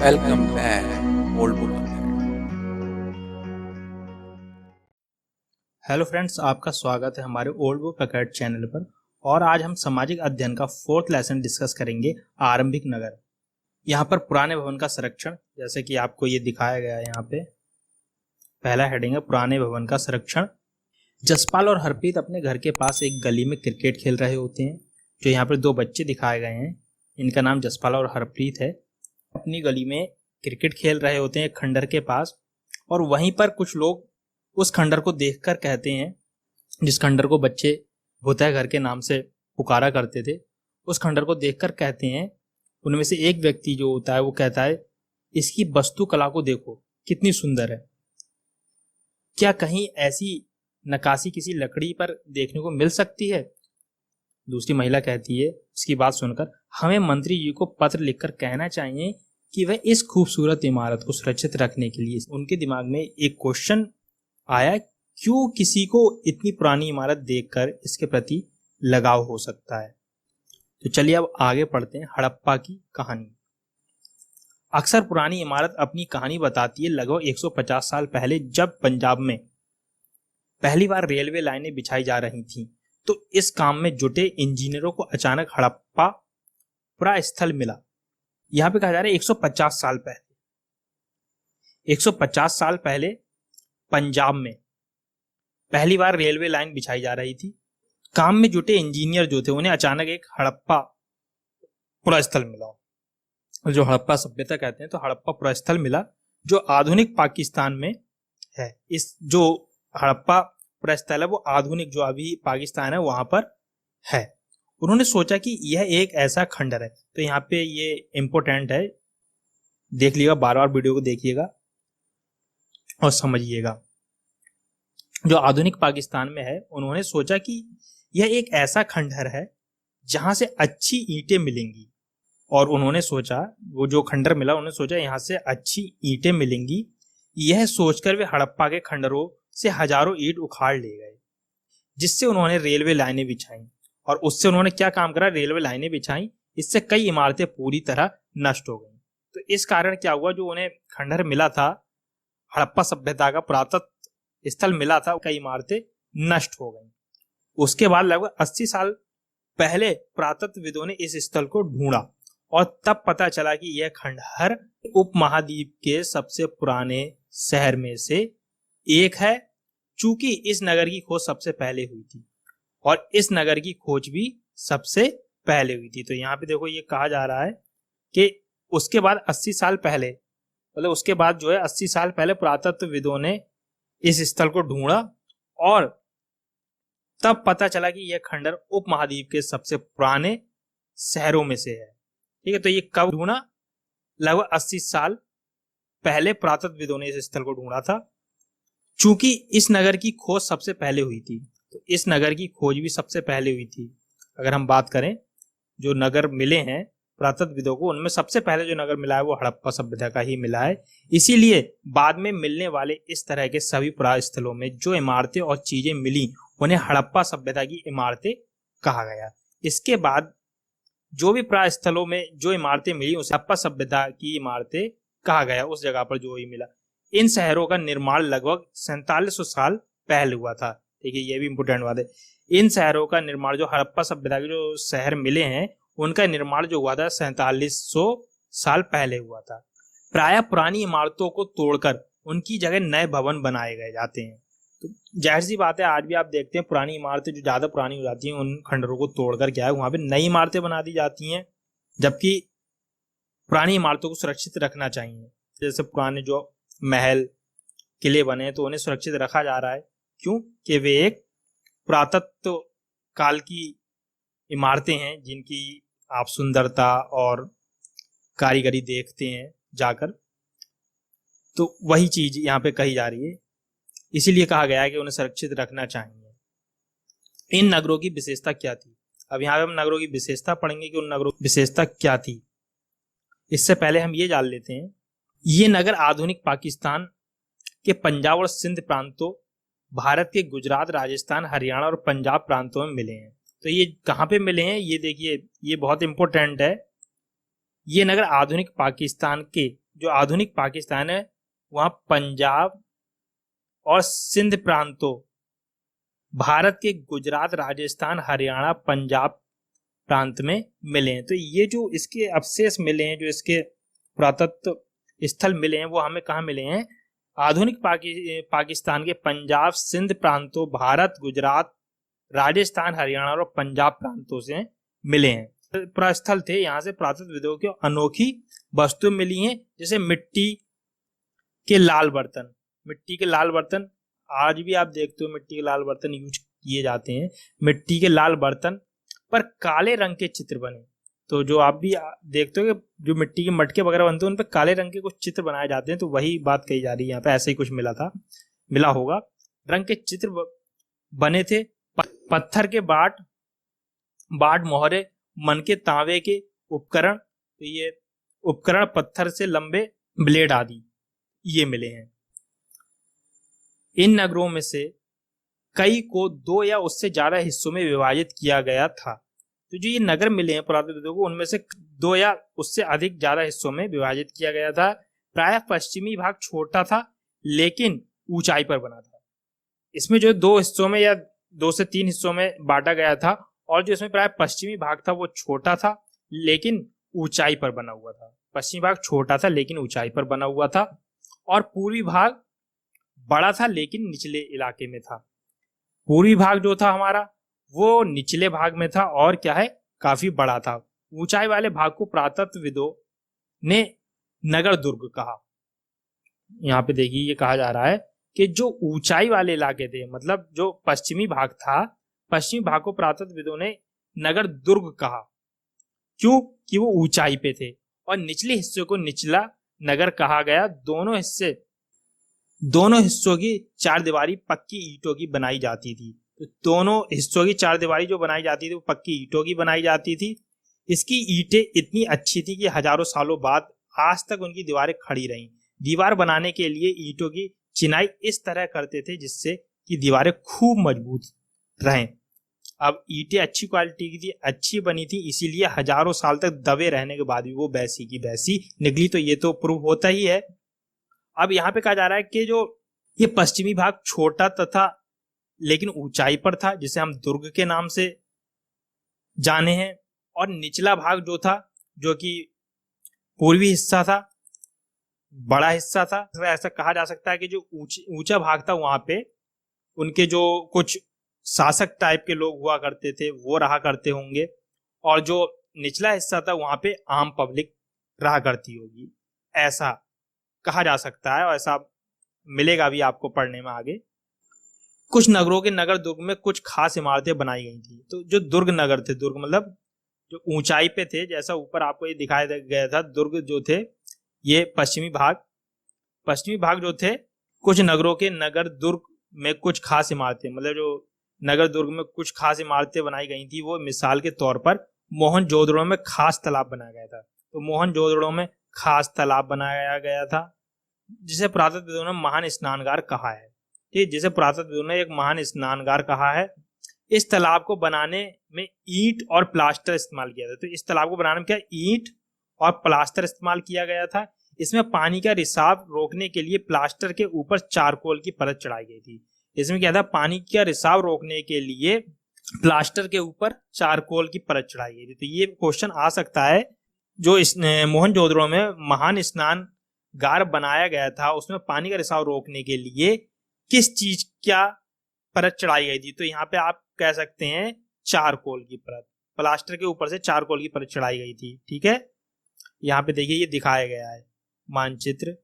Welcome back, old book nerd. Hello friends, आपका स्वागत है हमारे ओल्ड बुक अकेड चैनल पर। और आज हम सामाजिक अध्ययन का 4th लेसन डिस्कस करेंगे, आरंभिक नगर। यहाँ पर पुराने भवन का संरक्षण, जैसे कि आपको ये दिखाया गया है। यहाँ पे पहला हेडिंग है पुराने भवन का संरक्षण। जसपाल और हरप्रीत अपने घर के पास एक गली में क्रिकेट खेल रहे होते हैं। जो यहाँ पर दो बच्चे दिखाए गए हैं, इनका नाम जसपाल और हरप्रीत है। अपनी गली में क्रिकेट खेल रहे होते हैं खंडर के पास, और वहीं पर कुछ लोग उस खंडर को देखकर कहते हैं, जिस खंडर को बच्चे भूतया घर के नाम से पुकारा करते थे, उस खंडर को देखकर कहते हैं, उनमें से एक व्यक्ति जो होता है वो कहता है, इसकी वास्तुकला को देखो कितनी सुंदर है। क्या कहीं ऐसी नक्काशी किसी लकड़ी पर देखने को मिल सकती है? दूसरी महिला कहती है, इसकी बात सुनकर हमें मंत्री जी को पत्र लिखकर कहना चाहिए कि वह इस खूबसूरत इमारत को सुरक्षित रखने के लिए। उनके दिमाग में एक क्वेश्चन आया, क्यों किसी को इतनी पुरानी इमारत देखकर इसके प्रति लगाव हो सकता है। तो चलिए अब आगे पढ़ते हैं हड़प्पा की कहानी। अक्सर पुरानी इमारत अपनी कहानी बताती है। लगभग 150 साल पहले जब पंजाब में पहली बार रेलवे लाइनें बिछाई जा रही थीं, तो इस काम में जुटे इंजीनियरों को अचानक हड़प्पा पूरा स्थल मिला। यहां पे कहा जा रहा है 150 साल पहले, 150 साल पहले पंजाब में पहली बार रेलवे लाइन बिछाई जा रही थी। काम में जुटे इंजीनियर जो थे, उन्हें अचानक एक हड़प्पा पूरा स्थल मिला। जो हड़प्पा सभ्यता कहते हैं, तो हड़प्पा पूरा स्थल मिला जो आधुनिक पाकिस्तान में है। इस जो हड़प्पा पूरा स्थल है वो आधुनिक जो अभी पाकिस्तान है वहां पर है। उन्होंने सोचा कि यह एक ऐसा खंडर है। तो यहाँ पे ये इंपोर्टेंट है, देख लीजिएगा, बार बार वीडियो को देखिएगा और समझिएगा। जो आधुनिक पाकिस्तान में है, उन्होंने सोचा कि यह एक ऐसा खंडर है जहां से अच्छी ईंटें मिलेंगी। और उन्होंने सोचा, वो जो खंडर मिला, उन्होंने सोचा यहां से अच्छी ईंटें मिलेंगी। यह सोचकर वे हड़प्पा के खंडरों से हजारों ईंट उखाड़ ले गए, जिससे उन्होंने रेलवे लाइनें बिछाई। और उससे उन्होंने क्या काम करा? रेलवे लाइनें बिछाई। इससे कई इमारतें पूरी तरह नष्ट हो गई। तो इस कारण क्या हुआ, जो उन्हें खंडर मिला था, हड़प्पा सभ्यता का पुरातत्व स्थल मिला था, कई इमारतें नष्ट हो गई। उसके बाद लगभग 80 साल पहले पुरातत्वविदों ने इस स्थल को ढूंढा, और तब पता चला कि यह खंडहर उपमहाद्वीप के सबसे पुराने शहर में से एक है। चूंकि इस नगर की खोज सबसे पहले हुई थी, और इस नगर की खोज भी सबसे पहले हुई थी। तो यहाँ पे देखो, ये कहा जा रहा है कि उसके बाद 80 साल पहले, मतलब उसके बाद जो है 80 साल पहले पुरातत्वविदों ने इस स्थल को ढूंढा, और तब पता चला कि यह खंडर उपमहाद्वीप के सबसे पुराने शहरों में से है। ठीक है, तो ये कब ढूंढा? लगभग 80 साल पहले पुरातत्वविदों ने इस स्थल को ढूंढा था। चूंकि इस नगर की खोज सबसे पहले हुई थी, तो इस नगर की खोज भी सबसे पहले हुई थी। अगर हम बात करें, जो नगर मिले हैं पुरातत्वविदों को, उनमें सबसे पहले जो नगर मिला है वो हड़प्पा सभ्यता का ही मिला है। इसीलिए बाद में मिलने वाले इस तरह के सभी पुरास्थलों में जो इमारतें और चीजें मिली, उन्हें हड़प्पा सभ्यता की इमारतें कहा गया। इसके बाद जो भी पुरास्थलों में जो इमारतें मिली, उसे हड़प्पा सभ्यता की इमारतें कहा गया, उस जगह पर जो ही मिला। इन शहरों का निर्माण लगभग 4700 साल पहले हुआ था। ठीक है, ये भी इंपोर्टेंट बात है। इन शहरों का निर्माण, जो हड़प्पा सभ्यता के जो शहर मिले हैं, उनका निर्माण जो हुआ था 4700 साल पहले हुआ था। प्रायः पुरानी इमारतों को तोड़कर उनकी जगह नए भवन बनाए गए जाते हैं। तो जाहिर सी बात है, आज भी आप देखते हैं पुरानी इमारतें जो ज्यादा पुरानी हो जाती हैं, उन खंडरों को तोड़कर क्या है, वहां पे नई इमारतें बना दी जाती हैं। जबकि पुरानी इमारतों को सुरक्षित रखना चाहिए। जैसे पुराने जो महल किले बने, तो उन्हें सुरक्षित रखा जा रहा है। क्यों? कि वे एक पुरातत्व काल की इमारतें हैं, जिनकी आप सुंदरता और कारीगरी देखते हैं जाकर। तो वही चीज यहाँ पे कही जा रही है, इसीलिए कहा गया है कि उन्हें सुरक्षित रखना चाहिए। इन नगरों की विशेषता क्या थी? अब यहाँ पे हम नगरों की विशेषता पढ़ेंगे कि उन नगरों की विशेषता क्या थी। इससे पहले हम ये जान लेते हैं, ये नगर आधुनिक पाकिस्तान के पंजाब और सिंध प्रांतों, भारत के गुजरात, राजस्थान, हरियाणा और पंजाब प्रांतों में मिले हैं। तो ये कहाँ पे मिले हैं, ये देखिए, ये बहुत इंपॉर्टेंट है। ये नगर आधुनिक पाकिस्तान के, जो आधुनिक पाकिस्तान है वहां पंजाब और सिंध प्रांतों, भारत के गुजरात, राजस्थान, हरियाणा, पंजाब प्रांत में मिले हैं। तो ये जो इसके अवशेष मिले हैं, जो इसके पुरातत्व स्थल मिले हैं, वो हमें कहाँ मिले हैं? आधुनिक पाकिस्तान के पंजाब, सिंध प्रांतों, भारत, गुजरात, राजस्थान, हरियाणा और पंजाब प्रांतों से मिले हैं। प्रस्थल थे, यहाँ से पुरातत्वविदों को अनोखी वस्तु मिली हैं, जैसे मिट्टी के लाल बर्तन। मिट्टी के लाल बर्तन आज भी आप देखते हो, मिट्टी के लाल बर्तन यूज किए जाते हैं। मिट्टी के लाल बर्तन पर काले रंग के चित्र बने। तो जो आप भी देखते हो कि जो मिट्टी के मटके वगैरह बनते हैं उन पर काले रंग के कुछ चित्र बनाए जाते हैं, तो वही बात कही जा रही है यहाँ पे। ऐसे ही कुछ मिला होगा। रंग के चित्र बने थे। पत्थर के बाट, मोहरे, मन के तांबे के उपकरण, तो ये उपकरण पत्थर से लंबे ब्लेड आदि ये मिले हैं। इन नगरों में से कई को 2 या उससे ज्यादा हिस्सों में विभाजित किया गया था। तो जो ये नगर मिले हैं पुरातत्वविदों को, उनमें से 2 या उससे अधिक ज्यादा हिस्सों में विभाजित किया गया था। प्रायः पश्चिमी भाग छोटा था लेकिन ऊंचाई पर बना था। इसमें जो 2 हिस्सों में या 2 से 3 हिस्सों में बांटा गया था, और जो इसमें प्राय पश्चिमी भाग था वो छोटा था लेकिन ऊंचाई पर बना हुआ था। पश्चिमी भाग छोटा था लेकिन ऊंचाई पर बना हुआ था, और पूर्वी भाग बड़ा था लेकिन निचले इलाके में था। पूर्वी भाग जो था हमारा वो निचले भाग में था और क्या है, काफी बड़ा था। ऊंचाई वाले भाग को पुरातत्वविदों ने नगर दुर्ग कहा। यहाँ पे देखिए ये कहा जा रहा है कि जो ऊंचाई वाले इलाके थे, मतलब जो पश्चिमी भाग था, पश्चिमी भाग को पुरातत्वविदों ने नगर दुर्ग कहा। क्यों? कि वो ऊंचाई पे थे। और निचले हिस्से को निचला नगर कहा गया। दोनों हिस्सों की चारदीवारी पक्की ईंटों की बनाई जाती थी। तो दोनों हिस्सों की चारदीवारी जो बनाई जाती थी वो पक्की ईंटों की बनाई जाती थी। इसकी ईंटें इतनी अच्छी थी कि हजारों सालों बाद आज तक उनकी दीवारें खड़ी रहीं। दीवार बनाने के लिए ईंटों की चिनाई इस तरह करते थे जिससे कि दीवारें खूब मजबूत रहें। अब ईंटें अच्छी क्वालिटी की थी, अच्छी बनी थी, इसीलिए हजारों साल तक दबे रहने के बाद भी वो वैसी की वैसी निकली। तो ये तो प्रूव होता ही है। अब यहाँ पे कहा जा रहा है कि जो ये पश्चिमी भाग छोटा तथा लेकिन ऊंचाई पर था, जिसे हम दुर्ग के नाम से जाने हैं, और निचला भाग जो था, जो कि पूर्वी हिस्सा था, बड़ा हिस्सा था। ऐसा कहा जा सकता है कि जो ऊंचा भाग था वहां पे उनके जो कुछ शासक टाइप के लोग हुआ करते थे वो रहा करते होंगे, और जो निचला हिस्सा था वहां पे आम पब्लिक रहा करती होगी, ऐसा कहा जा सकता है। और ऐसा मिलेगा भी आपको पढ़ने में आगे। कुछ नगरों के नगर दुर्ग में कुछ खास इमारतें बनाई गई थी। तो जो दुर्ग नगर थे, दुर्ग मतलब जो ऊंचाई पे थे, जैसा ऊपर आपको ये दिखाया गया था, दुर्ग जो थे ये पश्चिमी भाग जो थे, कुछ नगरों के नगर दुर्ग में कुछ खास इमारतें, मतलब जो नगर दुर्ग में कुछ खास इमारतें बनाई गई थी। वो मिसाल के तौर पर मोहनजोदड़ो में खास तालाब बनाया गया था। तो मोहनजोदड़ो में खास तालाब बनाया गया था जिसे पुरातत्वविदों ने महान स्नानगार कहा है। ठीक, जिसे पुरातत्वविदों ने एक महान स्नानगार कहा है। इस तालाब को बनाने में ईंट और प्लास्टर इस्तेमाल किया था। तो इस तालाब को बनाने में क्या ईंट और प्लास्टर इस्तेमाल किया गया था। इसमें पानी का रिसाव रोकने के लिए प्लास्टर के ऊपर चारकोल की परत चढ़ाई गई थी। इसमें क्या था, पानी का रिसाव रोकने के लिए प्लास्टर के ऊपर चारकोल की परत चढ़ाई गई थी। तो ये क्वेश्चन आ सकता है, जो इस मोहनजोदड़ो में महान स्नानगार बनाया गया था उसमें पानी का रिसाव रोकने के लिए किस चीज क्या परत चढ़ाई गई थी। तो यहाँ पे आप कह सकते हैं चारकोल की परत, प्लास्टर के ऊपर से चारकोल की परत चढ़ाई गई थी। ठीक है, यहाँ पे देखिए ये दिखाया गया है मानचित्र।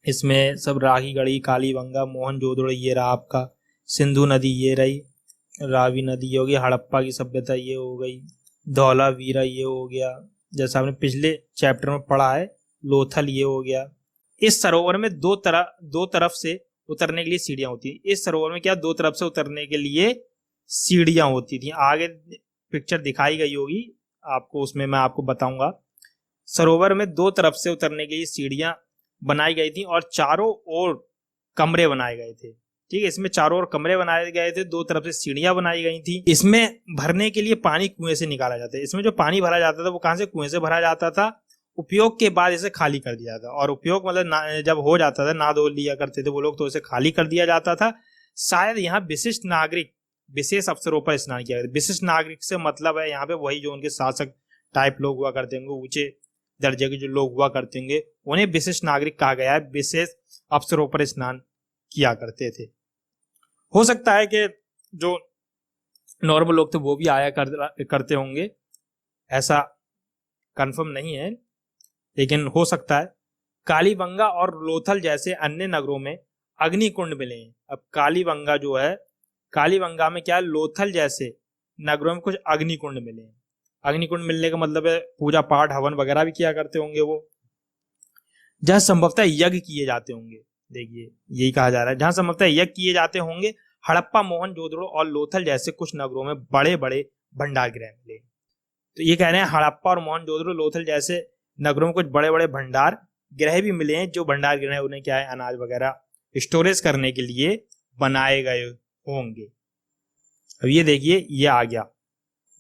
इसमें सब राखी गढ़ी, कालीबंगा, मोहनजोदड़ो ये रहा आपका, सिंधु नदी ये रही, रावी नदी ये हो गई, हड़प्पा की सभ्यता ये हो गई, धौलावीरा ये हो गया, जैसा आपने पिछले चैप्टर में पढ़ा है, लोथल ये हो गया। इस सरोवर में दो तरफ से उतरने के लिए सीढ़ियां होती है। इस सरोवर में क्या 2 तरफ से उतरने के लिए सीढ़ियां होती थी। आगे पिक्चर दिखाई गई होगी आपको, उसमें मैं आपको बताऊंगा। सरोवर में 2 तरफ से उतरने के लिए सीढ़ियां बनाई गई थी और चारों ओर कमरे बनाए गए थे। ठीक है। इसमें चारों ओर कमरे बनाए गए थे, दो तरफ से सीढ़ियां बनाई गई थी। इसमें भरने के लिए पानी कुएं से निकाला जाता है। इसमें जो पानी भरा जाता था वो कहां से? कुएं से भरा जाता था। उपयोग के बाद इसे खाली कर दिया जाता, और उपयोग मतलब जब हो जाता था, ना धो लिया करते थे वो लोग, तो इसे खाली कर दिया जाता था। शायद यहाँ विशिष्ट नागरिक विशेष अवसरों पर स्नान किया जाता है। विशिष्ट नागरिक से मतलब है यहाँ पे वही जो उनके शासक टाइप लोग हुआ करते होंगे, ऊंचे दर्जे के जो लोग हुआ करते होंगे, उन्हें विशिष्ट नागरिक कहा गया है। विशेष अवसरों पर स्नान किया करते थे। हो सकता है कि जो नॉर्मल लोग थे वो भी आया करते होंगे, ऐसा कंफर्म नहीं है, लेकिन हो सकता है। कालीबंगा और लोथल जैसे अन्य नगरों में अग्निकुंड मिले हैं। अब कालीबंगा जो है, कालीबंगा में क्या है, लोथल जैसे नगरों में कुछ अग्निकुंड मिले हैं। अग्निकुंड मिलने का मतलब है पूजा पाठ हवन वगैरह भी किया करते होंगे वो, जहां संभवतः यज्ञ किए जाते होंगे। देखिए यही कहा जा रहा है, जहां संभवतः यज्ञ किए जाते होंगे। हड़प्पा, मोहनजोदड़ो और लोथल जैसे कुछ नगरों में बड़े बड़े भंडार गृह मिले। तो ये कह रहे हैं हड़प्पा और मोहनजोदड़ो, लोथल जैसे नगरों में कुछ बड़े बड़े भंडार गृह भी मिले हैं। जो भंडार गृह उन्हें क्या है, अनाज वगैरह स्टोरेज करने के लिए बनाए गए होंगे। अब ये देखिए, ये आ गया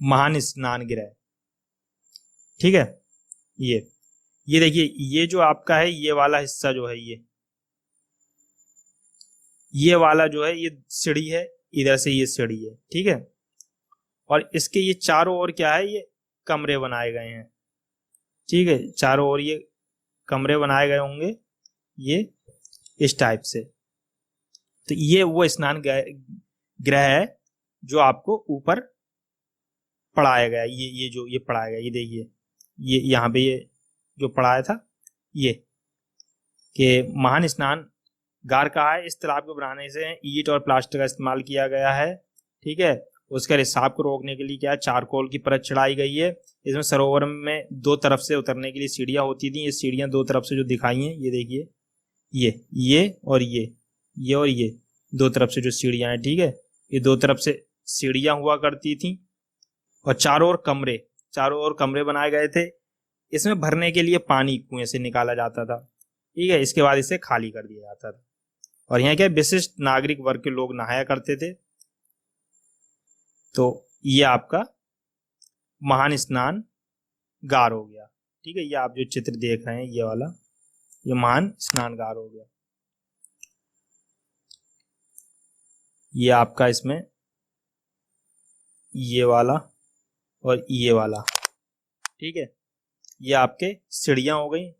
महान स्नान गृह। ठीक है, ये देखिए, ये जो आपका है, ये वाला हिस्सा जो है, ये वाला जो है, ये सीढ़ी है, इधर से ये सीढ़ी है। ठीक है, और इसके ये चारों ओर क्या है, ये कमरे बनाए गए हैं। ठीक है, चारों ओर ये कमरे बनाए गए होंगे, ये इस टाइप से। तो ये वो स्नान गृह है जो आपको ऊपर पढ़ाया गया। ये पढ़ाया गया, ये देखिए, ये यहाँ पे ये जो पढ़ाया था, ये कि महान स्नान गार कहा है। इस तालाब को बनाने से ईंट और प्लास्टर का इस्तेमाल किया गया है। ठीक है, उसके रिसाव को रोकने के लिए क्या है, चारकोल की परत चढ़ाई गई है। इसमें सरोवर में दो तरफ से उतरने के लिए सीढ़ियां होती थी। ये सीढ़ियां दो तरफ से जो दिखाई हैं, ये देखिए, ये और ये दो तरफ से जो सीढ़ियां हैं। ठीक है, ये दो तरफ से सीढ़ियां हुआ करती थी, और चारों ओर कमरे बनाए गए थे। इसमें भरने के लिए पानी कुएं से निकाला जाता था। ठीक है, इसके बाद इसे खाली कर दिया जाता था। और यहाँ क्या, विशिष्ट नागरिक वर्ग के लोग नहाया करते थे। तो ये आपका महान स्नान गार हो गया। ठीक है, ये आप जो चित्र देख रहे हैं, ये वाला, ये महान स्नान गार हो गया। ये आपका इसमें ये वाला और ये वाला। ठीक है, ये आपके सीढ़ियां हो गई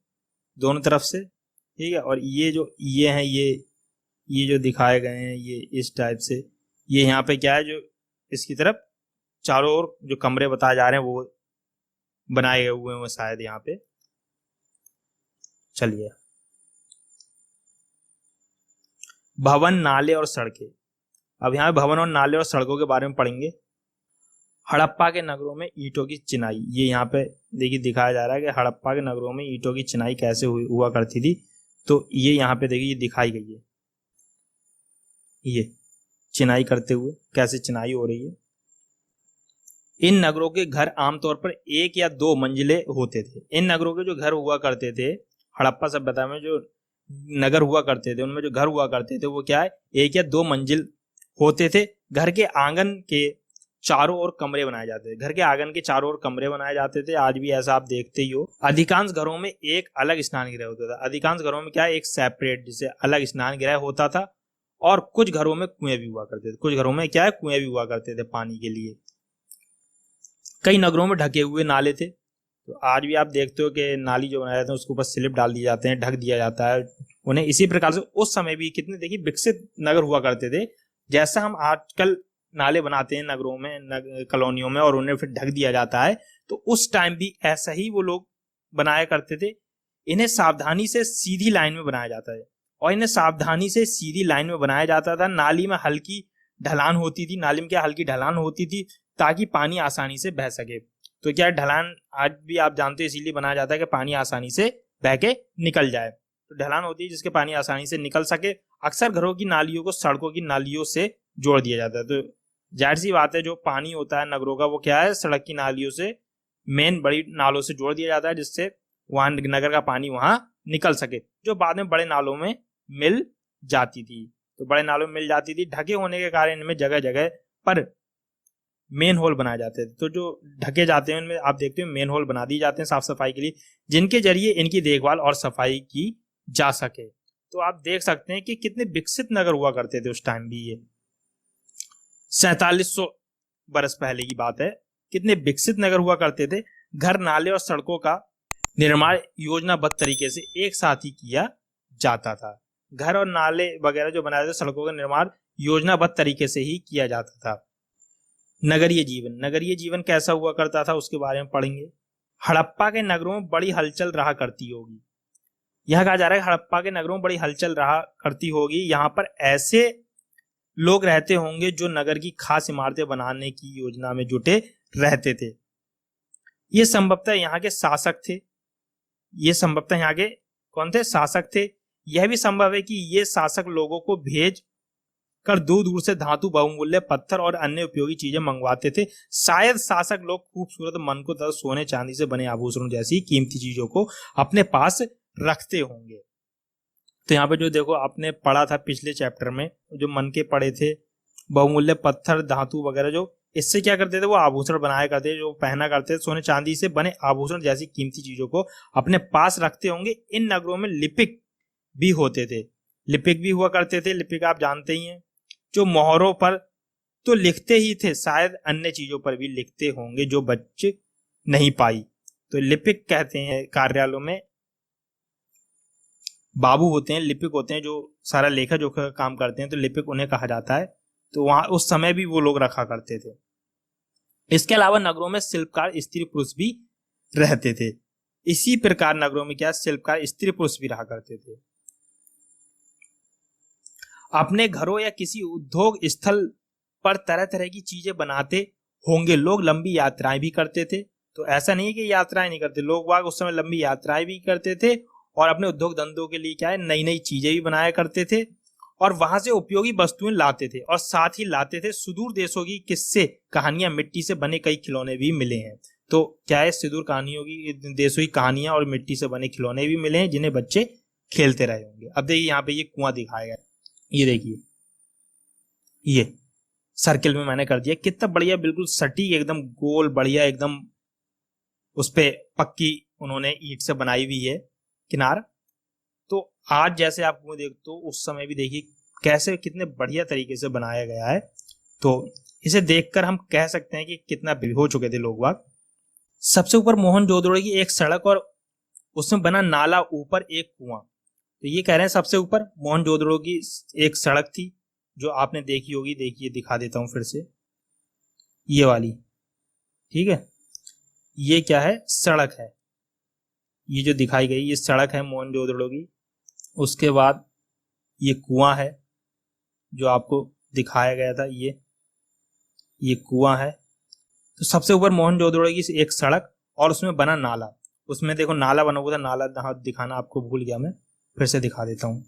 दोनों तरफ से। ठीक है, और ये हैं, ये जो दिखाए गए हैं, ये इस टाइप से। ये यहाँ पे क्या है, जो इसकी तरफ चारों ओर जो कमरे बताए जा रहे हैं वो बनाए गए हुए हैं शायद यहाँ पे। चलिए, भवन, नाले और सड़कें। अब यहाँ भवन और नाले और सड़कों के बारे में पढ़ेंगे। हड़प्पा के नगरों में ईंटों की चिनाई, ये यहाँ पे देखिए दिखाया जा रहा है कि हड़प्पा के नगरों में ईंटों की चिनाई कैसे हुआ करती थी। तो ये यहाँ पे देखिए, ये दिखाई गई है, ये चिनाई करते हुए कैसे चिनाई हो रही है। इन नगरों के घर आमतौर पर एक या दो मंजिले होते थे। इन नगरों के जो घर हुआ करते थे, हड़प्पा सभ्यता में जो नगर हुआ करते थे, उनमें जो घर हुआ करते थे वो क्या है, एक या दो मंजिल होते थे। घर के आंगन के चारों ओर कमरे बनाए जाते थे। घर के आंगन के चारों ओर कमरे बनाए जाते थे। आज भी ऐसा आप देखते ही हो। अधिकांश घरों में एक अलग स्नान गृह होता था। अधिकांश घरों में क्या है, एक सेपरेट जिसे अलग स्नान गृह होता था। और कुछ घरों में कुएं भी हुआ करते थे। कुछ घरों में क्या है, कुएं भी हुआ करते थे पानी के लिए। कई नगरों में ढके हुए नाले थे। तो आज भी आप देखते हो कि नाली जो बनाए जाते हैं उसके ऊपर स्लिप डाल दिए जाते हैं, ढक दिया जाता है उन्हें। इसी प्रकार से उस समय भी कितने देखिए विकसित नगर हुआ करते थे। जैसा हम आजकल नाले बनाते हैं नगरों में, कॉलोनियों में, और उन्हें फिर ढक दिया जाता है, तो उस टाइम भी ऐसा ही वो लोग बनाया करते थे। इन्हें सावधानी से सीधी लाइन में बनाया जाता है, और इन्हें सावधानी से सीधी लाइन में बनाया जाता था। नाली में हल्की ढलान होती थी, नाली में क्या हल्की ढलान होती थी ताकि पानी आसानी से बह सके। तो क्या ढलान आज भी आप जानते हो इसीलिए बनाया जाता है कि पानी आसानी से बह के निकल जाए। तो ढलान होती है जिसके पानी आसानी से निकल सके। अक्सर घरों की नालियों को सड़कों की नालियों से जोड़ दिया जाता है। तो जाहिर सी बात है, जो पानी होता है नगरों का वो क्या है, सड़क की नालियों से, मेन बड़ी नालों से जोड़ दिया जाता है, जिससे वहां नगर का पानी वहां निकल सके, जो बाद में बड़े नालों में मिल जाती थी। तो बड़े नालों में मिल जाती थी। ढके होने के कारण इनमें जगह जगह पर मेन होल बनाए जाते थे। तो जो ढके जाते हैं उनमें आप देखते हो मेन होल बना दिए जाते हैं साफ सफाई के लिए, जिनके जरिए इनकी देखभाल और सफाई की जा सके। तो आप देख सकते हैं कि कितने विकसित नगर हुआ करते थे उस टाइम भी। ये 4700 बरस पहले की बात है। कितने विकसित नगर हुआ करते थे। घर, नाले और सड़कों का निर्माण योजनाबद्ध तरीके से एक साथ ही किया जाता था। घर और नाले वगैरह जो बनाए थे, सड़कों का निर्माण योजनाबद्ध तरीके से ही किया जाता था। नगरीय जीवन, नगरीय जीवन कैसा हुआ करता था उसके बारे में पढ़ेंगे। हड़प्पा के नगरों में बड़ी हलचल रहा करती होगी। यह कहा जा रहा है हड़प्पा के नगरों में बड़ी हलचल रहा करती होगी। यहाँ पर ऐसे लोग रहते होंगे जो नगर की खास इमारतें बनाने की योजना में जुटे रहते थे। ये संभवतः यहाँ के शासक थे। ये संभवतः यहाँ के कौन थे? शासक थे। यह भी संभव है कि ये शासक लोगों को भेज कर दूर दूर से धातु, बहुमूल्य पत्थर और अन्य उपयोगी चीजें मंगवाते थे। शायद शासक लोग खूबसूरत, मन को तथा सोने चांदी से बने आभूषणों जैसी कीमती चीजों को अपने पास रखते होंगे। तो यहाँ पे जो देखो आपने पढ़ा था पिछले चैप्टर में, जो मन के पड़े थे, बहुमूल्य पत्थर, धातु वगैरह, जो इससे क्या करते थे वो आभूषण बनाया करते, जो पहना करते थे। सोने चांदी से बने आभूषण जैसी कीमती चीजों को अपने पास रखते होंगे। इन नगरों में लिपिक भी होते थे। लिपिक भी हुआ करते थे। लिपिक आप जानते ही हैं, जो मोहरों पर तो लिखते ही थे, शायद अन्य चीजों पर भी लिखते होंगे जो बच नहीं पाई। तो लिपिक कहते हैं। कार्यालयों में बाबू होते हैं, लिपिक होते हैं, जो सारा लेखा जोखा का काम करते हैं, तो लिपिक उन्हें कहा जाता है। तो वहां उस समय भी वो लोग रखा करते थे। इसके अलावा नगरों में शिल्पकार स्त्री पुरुष भी रहते थे। इसी प्रकार नगरों में क्या शिल्पकार स्त्री पुरुष भी रहा करते थे। अपने घरों या किसी उद्योग स्थल पर तरह तरह की चीजें बनाते होंगे। लोग लंबी यात्राएं भी करते थे। तो ऐसा नहीं है कि यात्राएं नहीं करते, लोग वाग उस समय लंबी यात्राएं भी करते थे और अपने उद्योग धंधों के लिए क्या है नई नई चीजें भी बनाया करते थे और वहां से उपयोगी वस्तुएं लाते थे। और साथ ही लाते थे सुदूर देशों की किस्से कहानियां, मिट्टी से बने कई खिलौने भी मिले हैं। तो क्या है, सुदूर कहानियों की, देशों की कहानियां और मिट्टी से बने खिलौने भी मिले हैं जिन्हें बच्चे खेलते रहे होंगे। अब देखिए यहाँ पे ये कुआं दिखाया गया, ये देखिए, ये सर्किल में मैंने कर दिया। कितना बढ़िया, बिल्कुल सटीक, एकदम गोल, बढ़िया, एकदम उस पे पक्की उन्होंने ईंट से बनाई हुई है किनार। तो आज जैसे आप कुएं देखते हो, उस समय भी देखिए कैसे कितने बढ़िया तरीके से बनाया गया है। तो इसे देखकर हम कह सकते हैं कि कितना हो चुके थे लोग बाग। सबसे ऊपर मोहनजोदड़ो की एक सड़क और उसमें बना नाला, ऊपर एक कुआं। तो ये कह रहे हैं सबसे ऊपर मोहनजोदड़ो की एक सड़क थी जो आपने देखी होगी। देखिए दिखा देता हूं फिर से, ये वाली, ठीक है। ये क्या है, सड़क है। ये जो दिखाई गई ये सड़क है मोहनजोदड़ो की। उसके बाद ये कुआं है जो आपको दिखाया गया था, ये कुआं है। तो सबसे ऊपर मोहनजोदड़ो की एक सड़क और उसमें बना नाला। उसमें देखो नाला बना हुआ था, नाला दिखाना आपको भूल गया मैं, फिर से दिखा देता हूं।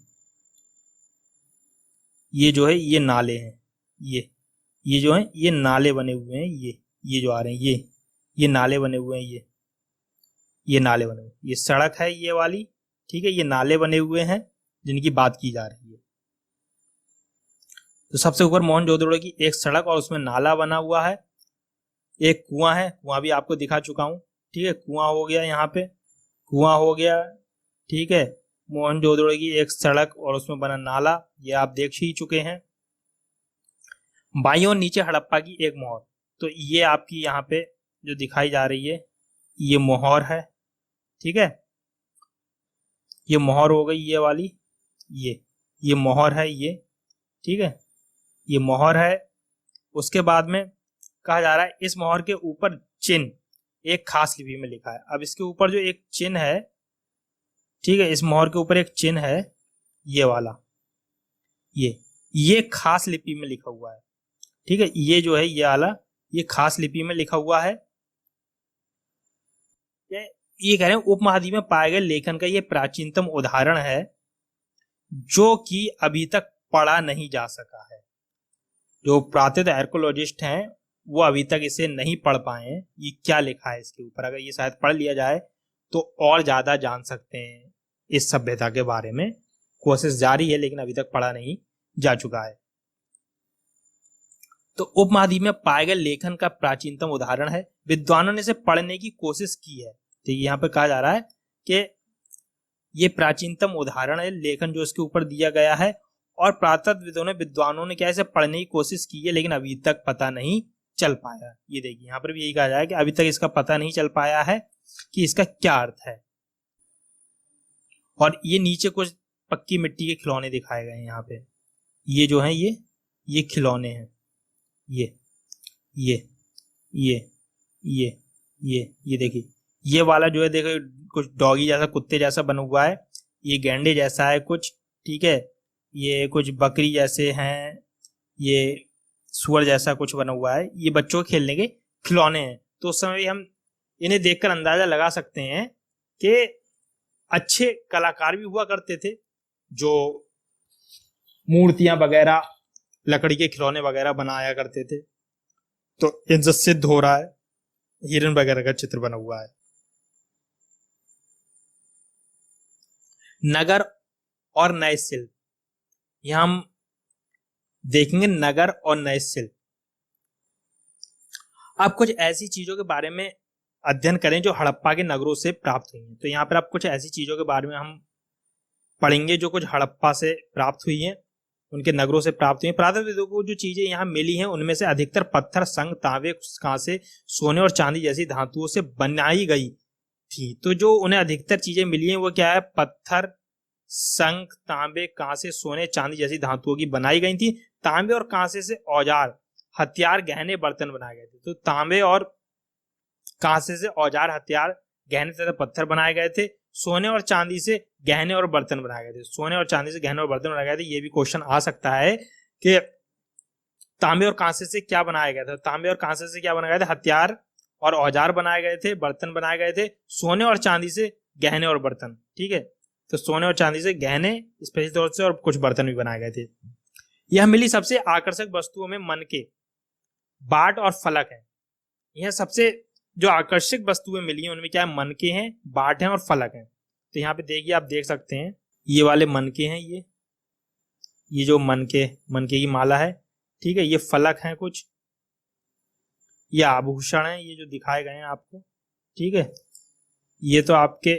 ये जो है ये नाले हैं, ये जो है ये नाले बने हुए हैं। ये जो आ रहे हैं ये नाले बने हुए हैं। ये नाले बने हुए, ये सड़क है ये वाली, ठीक है। ये नाले बने हुए हैं जिनकी बात की जा रही है। तो सबसे ऊपर मोहनजोदड़ो की एक सड़क और उसमें नाला बना हुआ है। एक कुआं है, कुआं भी आपको दिखा चुका हूं, ठीक है। कुआं हो गया, यहाँ पे कुआं हो गया, ठीक है। मोहनजोदड़ो की एक सड़क और उसमें बना नाला, ये आप देख ही चुके हैं। बाईं ओर नीचे हड़प्पा की एक मोहर। तो ये आपकी यहाँ पे जो दिखाई जा रही है ये मोहर है, ठीक है। ये मोहर हो गई ये वाली, ये मोहर है ये, ठीक है। ये मोहर है। उसके बाद में कहा जा रहा है इस मोहर के ऊपर चिन्ह एक खास लिपि में लिखा है। अब इसके ऊपर जो एक चिन्ह है, ठीक है, इस मोहर के ऊपर एक चिन्ह है ये वाला, ये खास लिपि में लिखा हुआ है, ठीक है। ये जो है ये वाला, ये खास लिपि में लिखा हुआ है। ये कह रहे हैं उपमहाद्वीप में पाए गए लेखन का ये प्राचीनतम उदाहरण है जो कि अभी तक पढ़ा नहीं जा सका है। जो पुरातत्व आर्कियोलॉजिस्ट हैं वो अभी तक इसे नहीं पढ़ पाए हैं, ये क्या लिखा है इसके ऊपर। अगर ये शायद पढ़ लिया जाए तो और ज्यादा जान सकते हैं इस सभ्यता के बारे में। कोशिश जारी है लेकिन अभी तक पढ़ा नहीं जा चुका है। तो उपमहाद्वीप में पाए गए लेखन का प्राचीनतम उदाहरण है। विद्वानों ने इसे पढ़ने की कोशिश की है। तो यहाँ पे कहा जा रहा है कि ये प्राचीनतम उदाहरण है लेखन जो इसके ऊपर दिया गया है, और पुरातत्वविदों ने विद्वानों ने क्या इसे पढ़ने की कोशिश की है, लेकिन अभी तक पता नहीं चल पाया। ये देखिए यहाँ पर भी यही कहा जाए कि अभी तक इसका पता नहीं चल पाया है कि इसका क्या अर्थ है। और ये नीचे कुछ पक्की मिट्टी के खिलौने दिखाए गए हैं यहाँ पे। ये जो है ये खिलौने हैं। ये देखिए, ये वाला जो है देखो कुछ डॉगी जैसा, कुत्ते जैसा बना हुआ है। ये गैंडे जैसा है कुछ, ठीक है। ये कुछ बकरी जैसे हैं, ये सुअर जैसा कुछ बना हुआ है। ये बच्चों के खेलने के खिलौने हैं। तो उस समय हम इन्हें देखकर अंदाजा लगा सकते हैं कि अच्छे कलाकार भी हुआ करते थे जो मूर्तियां वगैरह, लकड़ी के खिलौने वगैरह बनाया करते थे। तो इनसे सिद्ध हो रहा है हिरन वगैरह का चित्र बना हुआ है। नगर और नए शिल्प, यहां हम देखेंगे नगर और नए शिल्प। आप कुछ ऐसी चीजों के बारे में अध्ययन करें जो हड़प्पा के नगरों से प्राप्त हुई हैं। तो यहाँ पर आप कुछ ऐसी चीजों के बारे में हम पढ़ेंगे जो कुछ हड़प्पा से प्राप्त हुई हैं, उनके नगरों से प्राप्त हुई हैं। पुरातत्वविदों को जो चीजें यहाँ मिली हैं उनमें से अधिकतर पत्थर, संग, तांबे, कांसे, सोने और चांदी जैसी धातुओं से बनाई गई थी। तो जो उन्हें अधिकतर चीजें मिली हैं वो क्या है? पत्थर, संग, तांबे, कांसे, सोने, चांदी जैसी धातुओं की बनाई गई थी। तांबे और कांसे से औजार, हथियार, गहने, बर्तन बनाए गए थे। तो तांबे और कांसे से औजार, हथियार, गहने तथा पत्थर बनाए गए थे। सोने और चांदी से गहने और बर्तन बनाए गए थे। सोने और चांदी से गहने और बर्तन बनाए गए थे। ये भी क्वेश्चन आ सकता है कि तांबे और कांसे से क्या बनाया गया था। तांबे और कांसे से क्या बनाया गया था? हथियार और औजार बनाए गए थे, बर्तन बनाए गए थे। सोने और चांदी से गहने और बर्तन, ठीक है। तो सोने और चांदी से गहने स्पेशल तौर से, और कुछ बर्तन भी बनाए गए थे। यह मिली सबसे आकर्षक वस्तुओं में मनके, बाट और फलक है। यह सबसे जो आकर्षक वस्तुएं मिली हैं उनमें क्या है? मनके हैं, बाट हैं और फलक हैं। तो यहाँ पे देखिए, आप देख सकते हैं ये वाले मनके हैं, ये जो मनके की माला है, ठीक है। ये फलक हैं कुछ, ये आभूषण हैं, ये जो दिखाए गए हैं आपको, ठीक है। ये तो आपके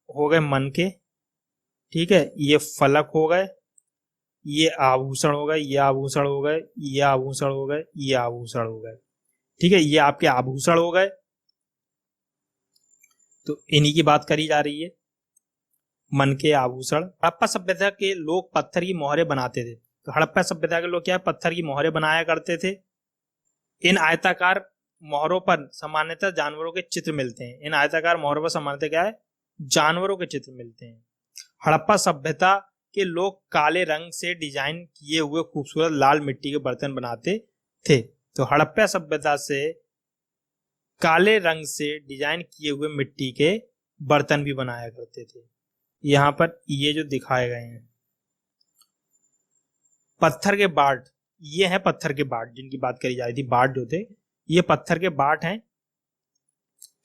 हो गए मनके, ठीक है। ये फलक हो गए, ये आभूषण हो गए, ये आभूषण हो गए, ये आभूषण हो गए, ये आभूषण हो गए, ठीक है। ये आपके आभूषण हो गए। तो इन्हीं की बात करी जा रही है, मनके, आभूषण। हड़प्पा सभ्यता के लोग पत्थर की मोहरें बनाते थे। तो हड़प्पा सभ्यता के लोग क्या है? पत्थर की मोहरें बनाया करते थे। इन आयताकार मोहरों पर सामान्यतः जानवरों के चित्र मिलते हैं। इन आयताकार मोहरों पर सामान्यतः क्या है? जानवरों के चित्र मिलते हैं। हड़प्पा सभ्यता के लोग काले रंग से डिजाइन किए हुए खूबसूरत लाल मिट्टी के बर्तन बनाते थे। तो हड़प्पा सभ्यता से काले रंग से डिजाइन किए हुए मिट्टी के बर्तन भी बनाया करते थे। यहां पर ये जो दिखाए गए हैं पत्थर के बाट, ये हैं पत्थर के बाट जिनकी बात करी जा रही थी। बाट जो थे ये पत्थर के बाट हैं।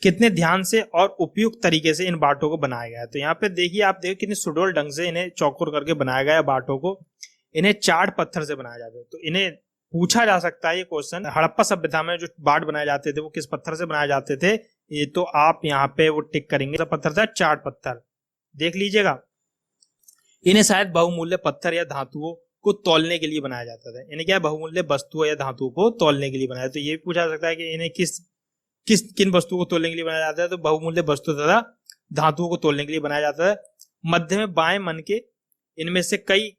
कितने ध्यान से और उपयुक्त तरीके से इन बाटों को बनाया गया है। तो यहाँ पे देखिए, आप देखिए कितने सुडोल ढंग से इन्हें चौकोर करके बनाया गया है बाटों को। इन्हें चाट पत्थर से बनाया जाता है। तो इन्हें पूछा जा सकता है ये क्वेश्चन, हड़प्पा सभ्यता में जो बाट बनाए जाते थे वो किस पत्थर से बनाए जाते थे? ये तो आप यहाँ पे वो टिक करेंगे, तो पत्थर था चाट पत्थर, देख लीजिएगा। इन्हें शायद बहुमूल्य पत्थर या धातुओं को तौलने के लिए बनाया जाता था। इन्हें क्या, बहुमूल्य वस्तुओं या धातुओं को तौलने के लिए बनाया। तो ये पूछा जा सकता है कि इन्हें किन वस्तुओं को तोलने के लिए बनाया जाता है? तो बहुमूल्य वस्तु तथा धातुओं को तोलने के लिए बनाया जाता है। मध्य में बाएं मनके, इनमें से कई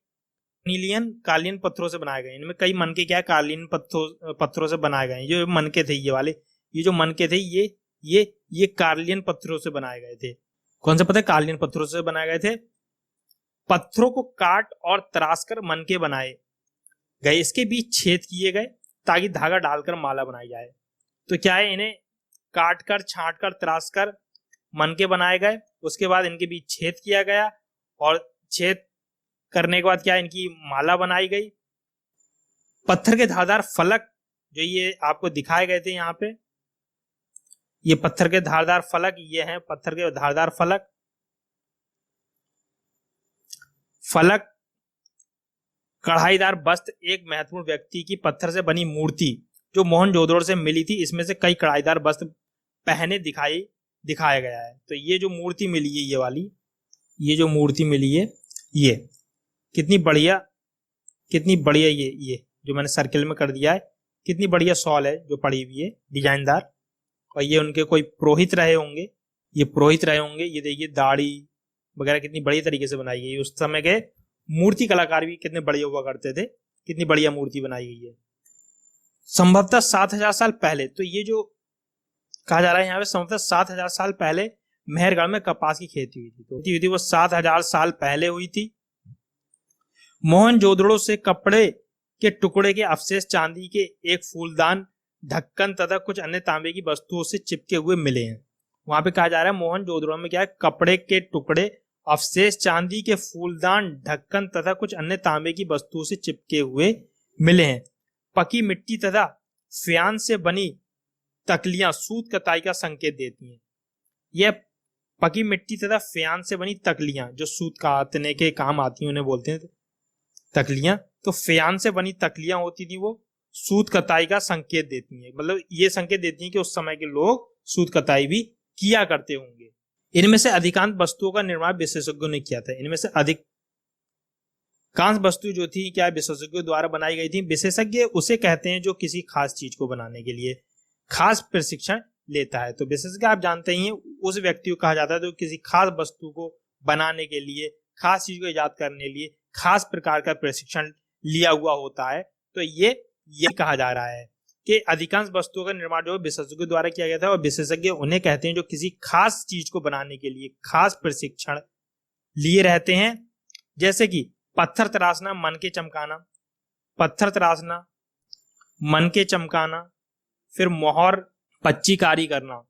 नीलियन कालीन पत्थरों से बनाए गए। इनमें कई मनके क्या है? कालीन पत्थरों से बनाए गए। ये मनके थे, ये वाले, ये जो मनके थे ये कार्लियन पत्थरों से बनाए गए थे। कौन सा पता है? कार्लियन पत्थरों से बनाए गए थे। पत्थरों को काट और तराशकर मनके बनाए गए। इसके बीच छेद किए गए ताकि धागा डालकर माला बनाई जाए। तो क्या है, इन्हें काट कर, छांट कर, तराश कर मनके बनाए गए। उसके बाद इनके बीच छेद किया गया और छेद करने के बाद क्या, इनकी माला बनाई गई। पत्थर के धारदार फलक जो ये आपको दिखाए गए थे यहाँ पे, ये पत्थर के धारदार फलक, ये हैं पत्थर के धारदार फलक। फलक कढ़ाईदार वस्त्र एक महत्वपूर्ण व्यक्ति की पत्थर से बनी मूर्ति जो मोहनजोदड़ो से मिली थी, इसमें से कई कढ़ाईदार वस्त्र पहने दिखाया गया है। तो ये जो मूर्ति मिली है, ये वाली, ये जो मूर्ति मिली है, ये कितनी बढ़िया ये जो मैंने सर्किल में कर दिया है, कितनी बढ़िया शॉल है जो पड़ी हुई है डिजाइनदार। और ये उनके कोई पुरोहित रहे होंगे, ये पुरोहित रहे होंगे। ये देखिए दाढ़ी वगैरह कितनी बढ़िया तरीके से बनाई गई। उस समय के मूर्ति कलाकार भी कितने बढ़िया हुआ करते थे, कितनी बढ़िया मूर्ति बनाई गई है। संभवतः 7000 साल पहले, तो ये जो कहा जा रहा है यहाँ पे संभवतः 7000 साल पहले मेहरगढ़ में कपास की खेती हुई थी। तो वो 7000 साल पहले हुई थी। मोहनजोदड़ो से कपड़े के टुकड़े के अवशेष चांदी के एक फूलदान, ढक्कन तथा कुछ अन्य तांबे की वस्तुओं से चिपके हुए मिले हैं। वहां पे कहा जा रहा है मोहनजोदड़ो में क्या है, कपड़े के टुकड़े, अवशेष चांदी के फूलदान, ढक्कन तथा कुछ अन्य तांबे की वस्तुओं से चिपके हुए मिले हैं। पकी मिट्टी तथा फ्यान से बनी तकलियां सूत कताई का संकेत देती हैं। यह पकी मिट्टी तथा फ्यान से बनी तकलियां जो सूत काटने के काम आती हैं, उन्हें बोलते हैं तकलियां। तो फ्यान से बनी तकलियां होती थी, वो सूत कताई का संकेत देती हैं। मतलब ये संकेत देती हैं कि उस समय के लोग सूत कताई भी किया करते होंगे। इनमें से अधिकांश वस्तुओं का निर्माण विशेषज्ञों ने किया था। इनमें से अधिकांश वस्तु जो थी क्या विशेषज्ञों द्वारा बनाई गई थी। विशेषज्ञ उसे कहते हैं जो किसी खास चीज को बनाने के लिए खास प्रशिक्षण लेता है। तो विशेषज्ञ आप जानते ही हैं, उस व्यक्ति को कहा जाता है जो किसी खास वस्तु को बनाने के लिए, खास चीज को इजाद करने के लिए खास प्रकार का प्रशिक्षण लिया हुआ होता है। तो ये कहा जा रहा है कि अधिकांश वस्तुओं का निर्माण जो विशेषज्ञों द्वारा किया गया था, और विशेषज्ञ उन्हें कहते हैं जो किसी खास चीज को बनाने के लिए खास प्रशिक्षण लिए रहते हैं। जैसे कि पत्थर तराशना, मन के चमकाना, पत्थर तराशना, मन के चमकाना, फिर मोहर पच्चीकारी करना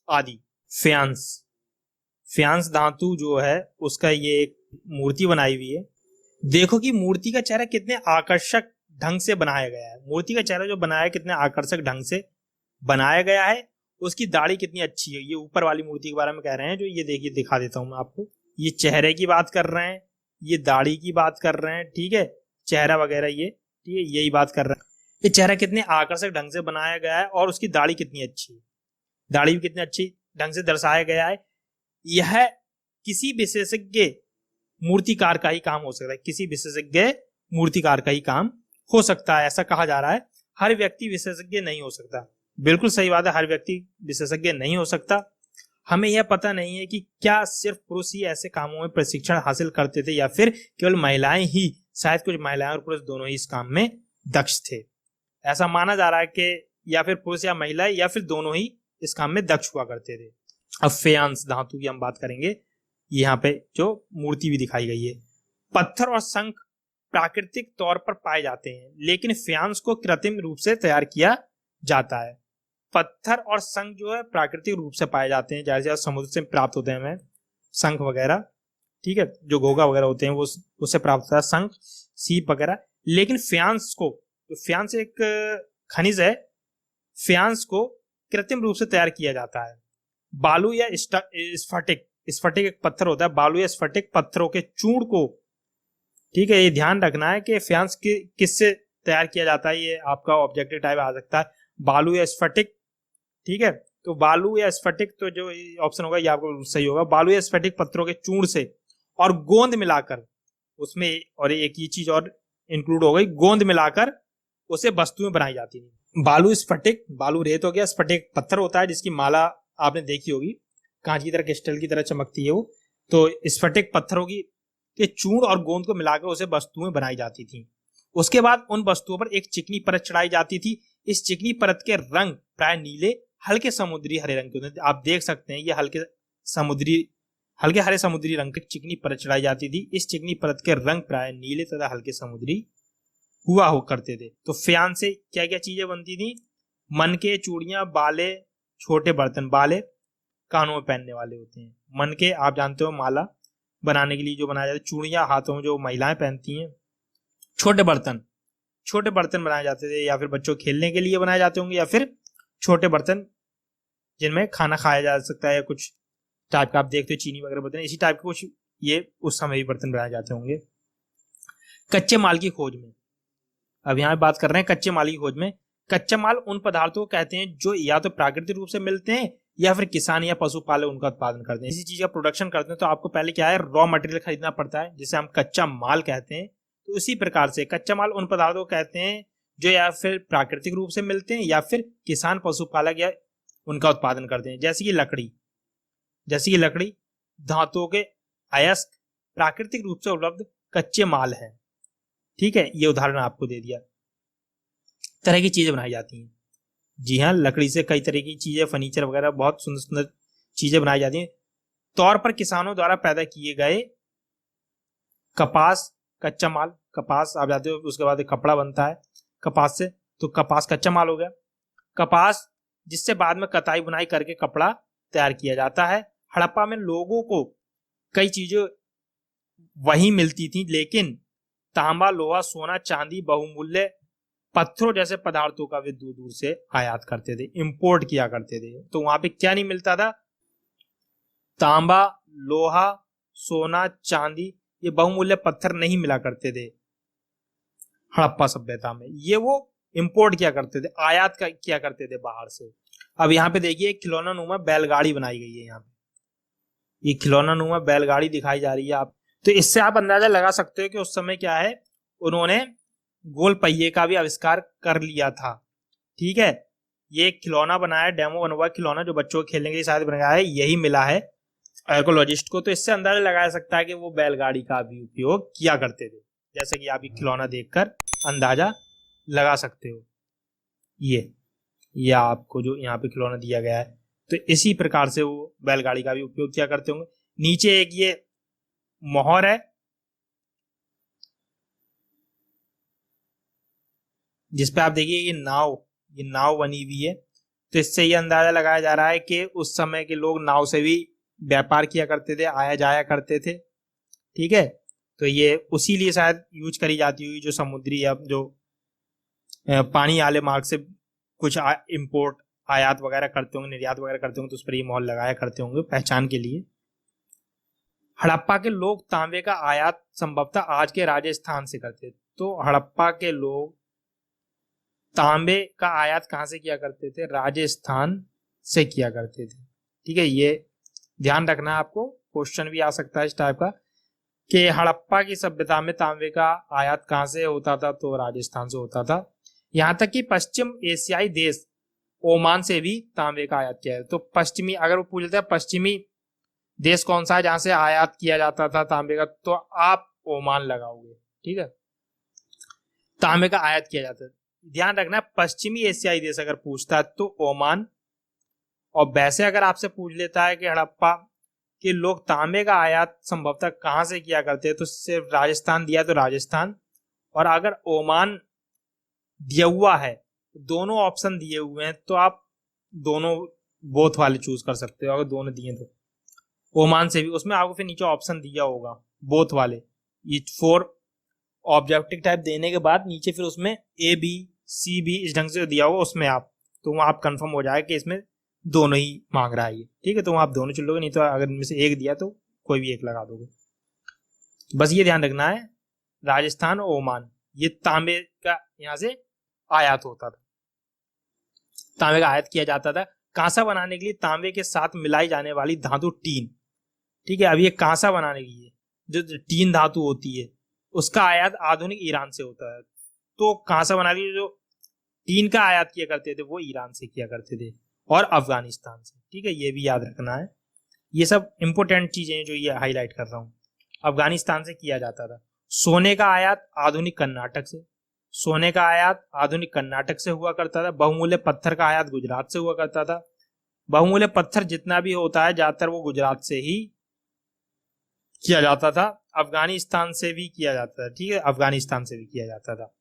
आदि। फ्यांस धातु जो है उसका ये एक मूर्ति बनाई हुई है। देखो कि मूर्ति का चेहरा कितने आकर्षक ढंग से बनाया गया है। मूर्ति का चेहरा जो बनाया है कितने आकर्षक ढंग से बनाया गया है। उसकी दाढ़ी कितनी अच्छी है। ये ऊपर वाली मूर्ति के बारे में कह रहे हैं, जो ये देखिए दिखा देता हूं मैं आपको। ये चेहरे की बात कर रहे हैं, ये दाढ़ी की बात कर रहे हैं, ठीक है, चेहरा वगैरह ये, ठीक है, यही बात कर रहे हैं। ये चेहरा कितने आकर्षक ढंग से बनाया गया है और उसकी दाढ़ी कितनी अच्छी है, दाढ़ी भी कितनी अच्छी ढंग से दर्शाया गया है। यह किसी विशेषज्ञ मूर्तिकार का ही काम हो सकता है, किसी विशेषज्ञ मूर्तिकार का ही काम हो सकता है, ऐसा कहा जा रहा है। हर व्यक्ति विशेषज्ञ नहीं हो सकता। बिल्कुल सही बात है, हर व्यक्ति विशेषज्ञ नहीं हो सकता। हमें यह पता नहीं है कि क्या सिर्फ पुरुष ही ऐसे कामों में प्रशिक्षण हासिल करते थे या फिर केवल महिलाएं ही, शायद कुछ महिलाएं और पुरुष दोनों ही इस काम में दक्ष थे। ऐसा माना जा रहा है कि या फिर पुरुष या महिला या फिर दोनों ही इस काम में दक्ष हुआ करते थे। अब फ्यांस धातु की हम बात करेंगे। यहाँ पे जो मूर्ति भी दिखाई गई है, पत्थर और शंख प्राकृतिक तौर पर पाए जाते हैं, लेकिन फ्यांस को कृत्रिम रूप से तैयार किया जाता है। पत्थर और शंख जो है प्राकृतिक रूप से पाए जाते हैं, जैसे समुद्र से प्राप्त होते हैं हमें शंख वगैरह, ठीक है, जो घोंघा वगैरह होते हैं वो उससे प्राप्त होता है शंख, सीप वगैरह। लेकिन फ्यांस को, तो फ्यांस एक खनिज है, फ्यांस को कृत्रिम रूप से तैयार किया जाता है। बालू या स्फटिक, स्फटिक एक पत्थर होता है, बालू या स्फटिक पत्थरों के चूर्ण को, ठीक है, ये ध्यान रखना है कि फ्यांस किससे तैयार किया जाता है। ये आपका ऑब्जेक्टिव टाइप आ सकता है, बालू या स्फटिक, ठीक है। तो बालू या स्फटिक, तो जो ऑप्शन होगा ये आपको सही होगा, बालू या स्फटिक पत्थरों के चूर्ण से और गोंद मिलाकर उसमें, और एक ये चीज और इंक्लूड हो गई, गोंद मिलाकर उसे वस्तुएं बनाई जाती है। बालू स्फटिक, बालू रेत हो गया, स्फटिक पत्थर होता है जिसकी माला आपने देखी होगी, कांच की तरह, क्रिस्टल की तरह चमकती है वो। तो स्फटिक पत्थरों की के चूर्ण और गोंद को मिलाकर उसे वस्तुएं बनाई जाती थी। उसके बाद उन वस्तुओं पर एक चिकनी परत चढ़ाई जाती थी। इस चिकनी परत के रंग प्राय नीले, हल्के समुद्री हरे रंग के होते थे। आप देख सकते हैं ये हल्के हरे समुद्री रंग की चिकनी परत चढ़ाई जाती थी। इस चिकनी परत के रंग प्राय नीले तथा हल्के समुद्री हुआ करते थे। तो फ्यान से क्या क्या चीजें बनती थी? मन के, चूड़ियां, बाले, छोटे बर्तन, बाले कानों में पहनने वाले होते हैं। मन के आप जानते हो माला बनाने के लिए जो बनाया जाता है, चूड़ियां हाथों में जो महिलाएं पहनती हैं, छोटे बर्तन बनाए जाते थे, या फिर बच्चों खेलने के लिए बनाए जाते होंगे, या फिर छोटे बर्तन जिनमें खाना खाया जा सकता है, कुछ टाइप का आप देखते हो चीनी वगैरह बर्तन, इसी टाइप के कुछ ये उस समय भी बर्तन बनाए जाते होंगे। कच्चे माल की खोज में, अब यहाँ बात कर रहे हैं कच्चे माल की खोज में। कच्चा माल उन पदार्थों को कहते हैं जो या तो प्राकृतिक रूप से मिलते हैं या फिर किसान या पशुपालक उनका उत्पादन करते हैं। इसी चीज का प्रोडक्शन करते हैं तो आपको पहले क्या है, रॉ मटेरियल खरीदना पड़ता है जिसे हम कच्चा माल कहते हैं। तो उसी प्रकार से कच्चा माल उन पदार्थों को कहते हैं जो या फिर प्राकृतिक रूप से मिलते हैं या फिर किसान पशुपालक या उनका उत्पादन करते हैं। जैसे कि लकड़ी धातुओं के अयस्क प्राकृतिक रूप से उपलब्ध कच्चे माल है। ठीक है, ये उदाहरण आपको दे दिया। तरह की चीजें बनाई जाती हैं, जी हाँ, लकड़ी से कई तरह की चीजें, फर्नीचर वगैरह बहुत सुंदर सुंदर चीजें बनाई जाती हैं। तौर पर किसानों द्वारा पैदा किए गए कपास, कच्चा माल, कपास आप जाते हो, उसके बाद कपड़ा बनता है कपास से, तो कपास कच्चा माल हो गया। कपास जिससे बाद में कताई बुनाई करके कपड़ा तैयार किया जाता है। हड़प्पा में लोगों को कई चीजें वही मिलती थी, लेकिन तांबा, लोहा, सोना, चांदी, बहुमूल्य पत्थरों जैसे पदार्थों का वे दूर दूर से आयात करते थे, इंपोर्ट किया करते थे। तो वहां पे क्या नहीं मिलता था, तांबा, लोहा, सोना, चांदी, ये बहुमूल्य पत्थर नहीं मिला करते थे हड़प्पा सभ्यता में। ये वो इंपोर्ट किया करते थे, आयात किया करते थे बाहर से। अब यहाँ पे देखिए खिलौना नुमा बैलगाड़ी बनाई गई है। यहाँ पे ये खिलौना नुमा बैलगाड़ी दिखाई जा रही है आप, तो इससे आप अंदाजा लगा सकते हो कि उस समय क्या है, उन्होंने गोल पहिए का भी आविष्कार कर लिया था। ठीक है, ये खिलौना बनाया, डेमो बना हुआ खिलौना जो बच्चों को खेलने के लिए शायद बनाया है, यही मिला है आर्कोलॉजिस्ट को। तो इससे अंदाजा लगाया सकता है कि वो बैलगाड़ी का भी उपयोग किया करते थे, जैसे कि आप ये खिलौना देखकर अंदाजा लगा सकते हो। ये आपको जो यहाँ पे खिलौना दिया गया है, तो इसी प्रकार से वो बैलगाड़ी का भी उपयोग किया करते होंगे। नीचे एक ये मोहर है जिसपे आप देखिए ये नाव बनी हुई है। तो इससे ये अंदाजा लगाया जा रहा है कि उस समय के लोग नाव से भी व्यापार किया करते थे, आया जाया करते थे। ठीक है, तो ये उसी लिए शायद यूज करी जाती हुई, जो समुद्री या जो पानी वाले मार्ग से कुछ इंपोर्ट आयात वगैरह करते होंगे, निर्यात वगैरह करते होंगे, तो उस पर ये मोहर लगाया करते होंगे पहचान के लिए। हड़प्पा के लोग तांबे का आयात संभवतः आज के राजस्थान से करते। तो हड़प्पा के लोग तांबे का आयात कहां से किया करते थे, राजस्थान से किया करते थे। ठीक है, ये ध्यान रखना, आपको क्वेश्चन भी आ सकता है इस टाइप का कि हड़प्पा की सभ्यता में तांबे का आयात कहां से होता था, तो राजस्थान से होता था। यहां तक कि पश्चिम एशियाई देश ओमान से भी तांबे का आयात किया है। तो पश्चिमी, अगर वो पूछते हैं पश्चिमी देश कौन सा है जहां से आयात किया जाता था तांबे का, तो आप ओमान लगाओगे। ठीक है, तांबे का आयात किया जाता है। ध्यान रखना, पश्चिमी एशियाई देश अगर पूछता है तो ओमान, और वैसे अगर आपसे पूछ लेता है कि हड़प्पा के लोग तांबे का आयात संभवतः कहां से किया करते हैं, तो सिर्फ राजस्थान दिया तो राजस्थान, और अगर ओमान दिया हुआ है, दोनों ऑप्शन दिए हुए हैं, तो आप दोनों बोथ वाले चूज कर सकते हो। अगर दोनों दिए तो ओमान से भी, उसमें आपको फिर नीचे ऑप्शन दिया होगा बोथ वाले, ये 4 ऑब्जेक्टिव टाइप देने के बाद नीचे फिर उसमें ए बी सी बी इस ढंग से दिया होगा, उसमें आप, तो वहां आप कंफर्म हो जाएगा कि इसमें दोनों ही मांग रहा है ये। ठीक है, तो आप दोनों चुन लोगे, नहीं तो अगर इनमें से एक दिया तो कोई भी एक लगा दोगे। बस ये ध्यान रखना है, राजस्थान और ओमान, ये तांबे का यहां से आयात होता था, तांबे का आयात किया जाता था। कांसा बनाने के लिए तांबे के साथ मिलाई जाने वाली धातु टीन, ठीक है, अब ये कांसा बनाने की जो टीन धातु होती है उसका आयात आधुनिक ईरान से होता है। तो कांसा बनाने के लिए जो टीन का आयात किया करते थे वो ईरान से किया करते थे और अफगानिस्तान से। ठीक है, ये भी याद रखना है, ये सब इंपोर्टेंट चीजें जो ये हाईलाइट कर रहा हूं। अफगानिस्तान से किया जाता था। सोने का आयात आधुनिक कर्नाटक से, सोने का आयात आधुनिक कर्नाटक से हुआ करता था। बहुमूल्य पत्थर का आयात गुजरात से हुआ करता था। बहुमूल्य पत्थर जितना भी होता है ज्यादातर वो गुजरात से ही किया जाता था। अफगानिस्तान से भी किया जाता था। ठीक है, अफगानिस्तान से भी किया जाता था।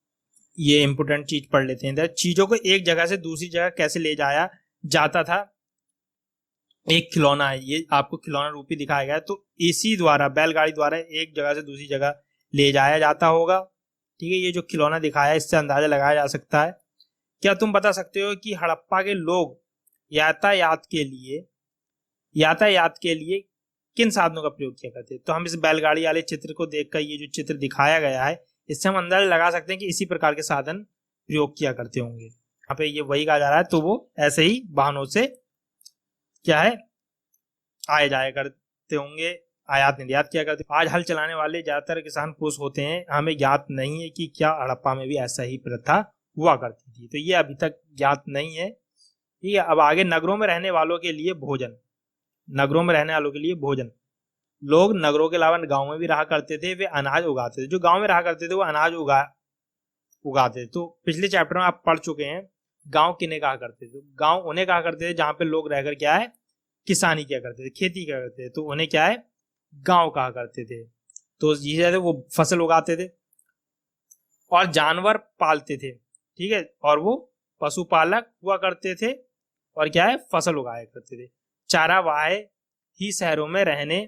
ये इंपोर्टेंट चीज पढ़ लेते हैं। चीजों को एक जगह से दूसरी जगह कैसे ले जाया जाता था। एक खिलौना है, ये आपको खिलौना रूपी दिखाया गया है, तो इसी द्वारा, बैलगाड़ी द्वारा एक जगह से दूसरी जगह ले जाया जाता होगा। ठीक है, ये जो खिलौना दिखाया है इससे अंदाजा लगाया जा सकता है। क्या तुम बता सकते हो कि हड़प्पा के लोग यातायात के लिए किन साधनों का प्रयोग किया करते? तो हम इस बैलगाड़ी वाले चित्र को देखकर, ये जो चित्र दिखाया गया है इससे हम अंदाजा लगा सकते हैं कि इसी प्रकार के साधन प्रयोग किया करते होंगे। यहाँ पे ये वही कहा जा रहा है, तो वो ऐसे ही वाहनों से क्या है आए जाया करते होंगे, आयात निर्यात किया करते। आज हल चलाने वाले ज्यादातर किसान पुरुष होते हैं। हमें ज्ञात नहीं है कि क्या हड़प्पा में भी ऐसा ही प्रथा हुआ करती थी, तो ये अभी तक ज्ञात नहीं है। ठीक है, अब आगे नगरों में रहने वालों के लिए भोजन। नगरों में रहने वालों के लिए भोजन, लोग नगरों के अलावा गाँव में भी रहा करते थे, वे अनाज उगाते थे। जो गाँव में रहा करते थे वो अनाज उगाते थे। तो पिछले चैप्टर में आप पढ़ चुके हैं गाँव किन्हें कहा करते थे। गाँव उन्हें कहा करते थे जहां पे लोग रहकर क्या है किसानी किया करते थे, खेती किया करते थे, तो उन्हें क्या है गांव कहा करते थे। तो जिसे वो फसल उगाते थे और जानवर पालते थे। ठीक है, और वो पशुपालक हुआ करते थे और क्या है फसल उगाया करते थे। चारावाहे ही शहरों में रहने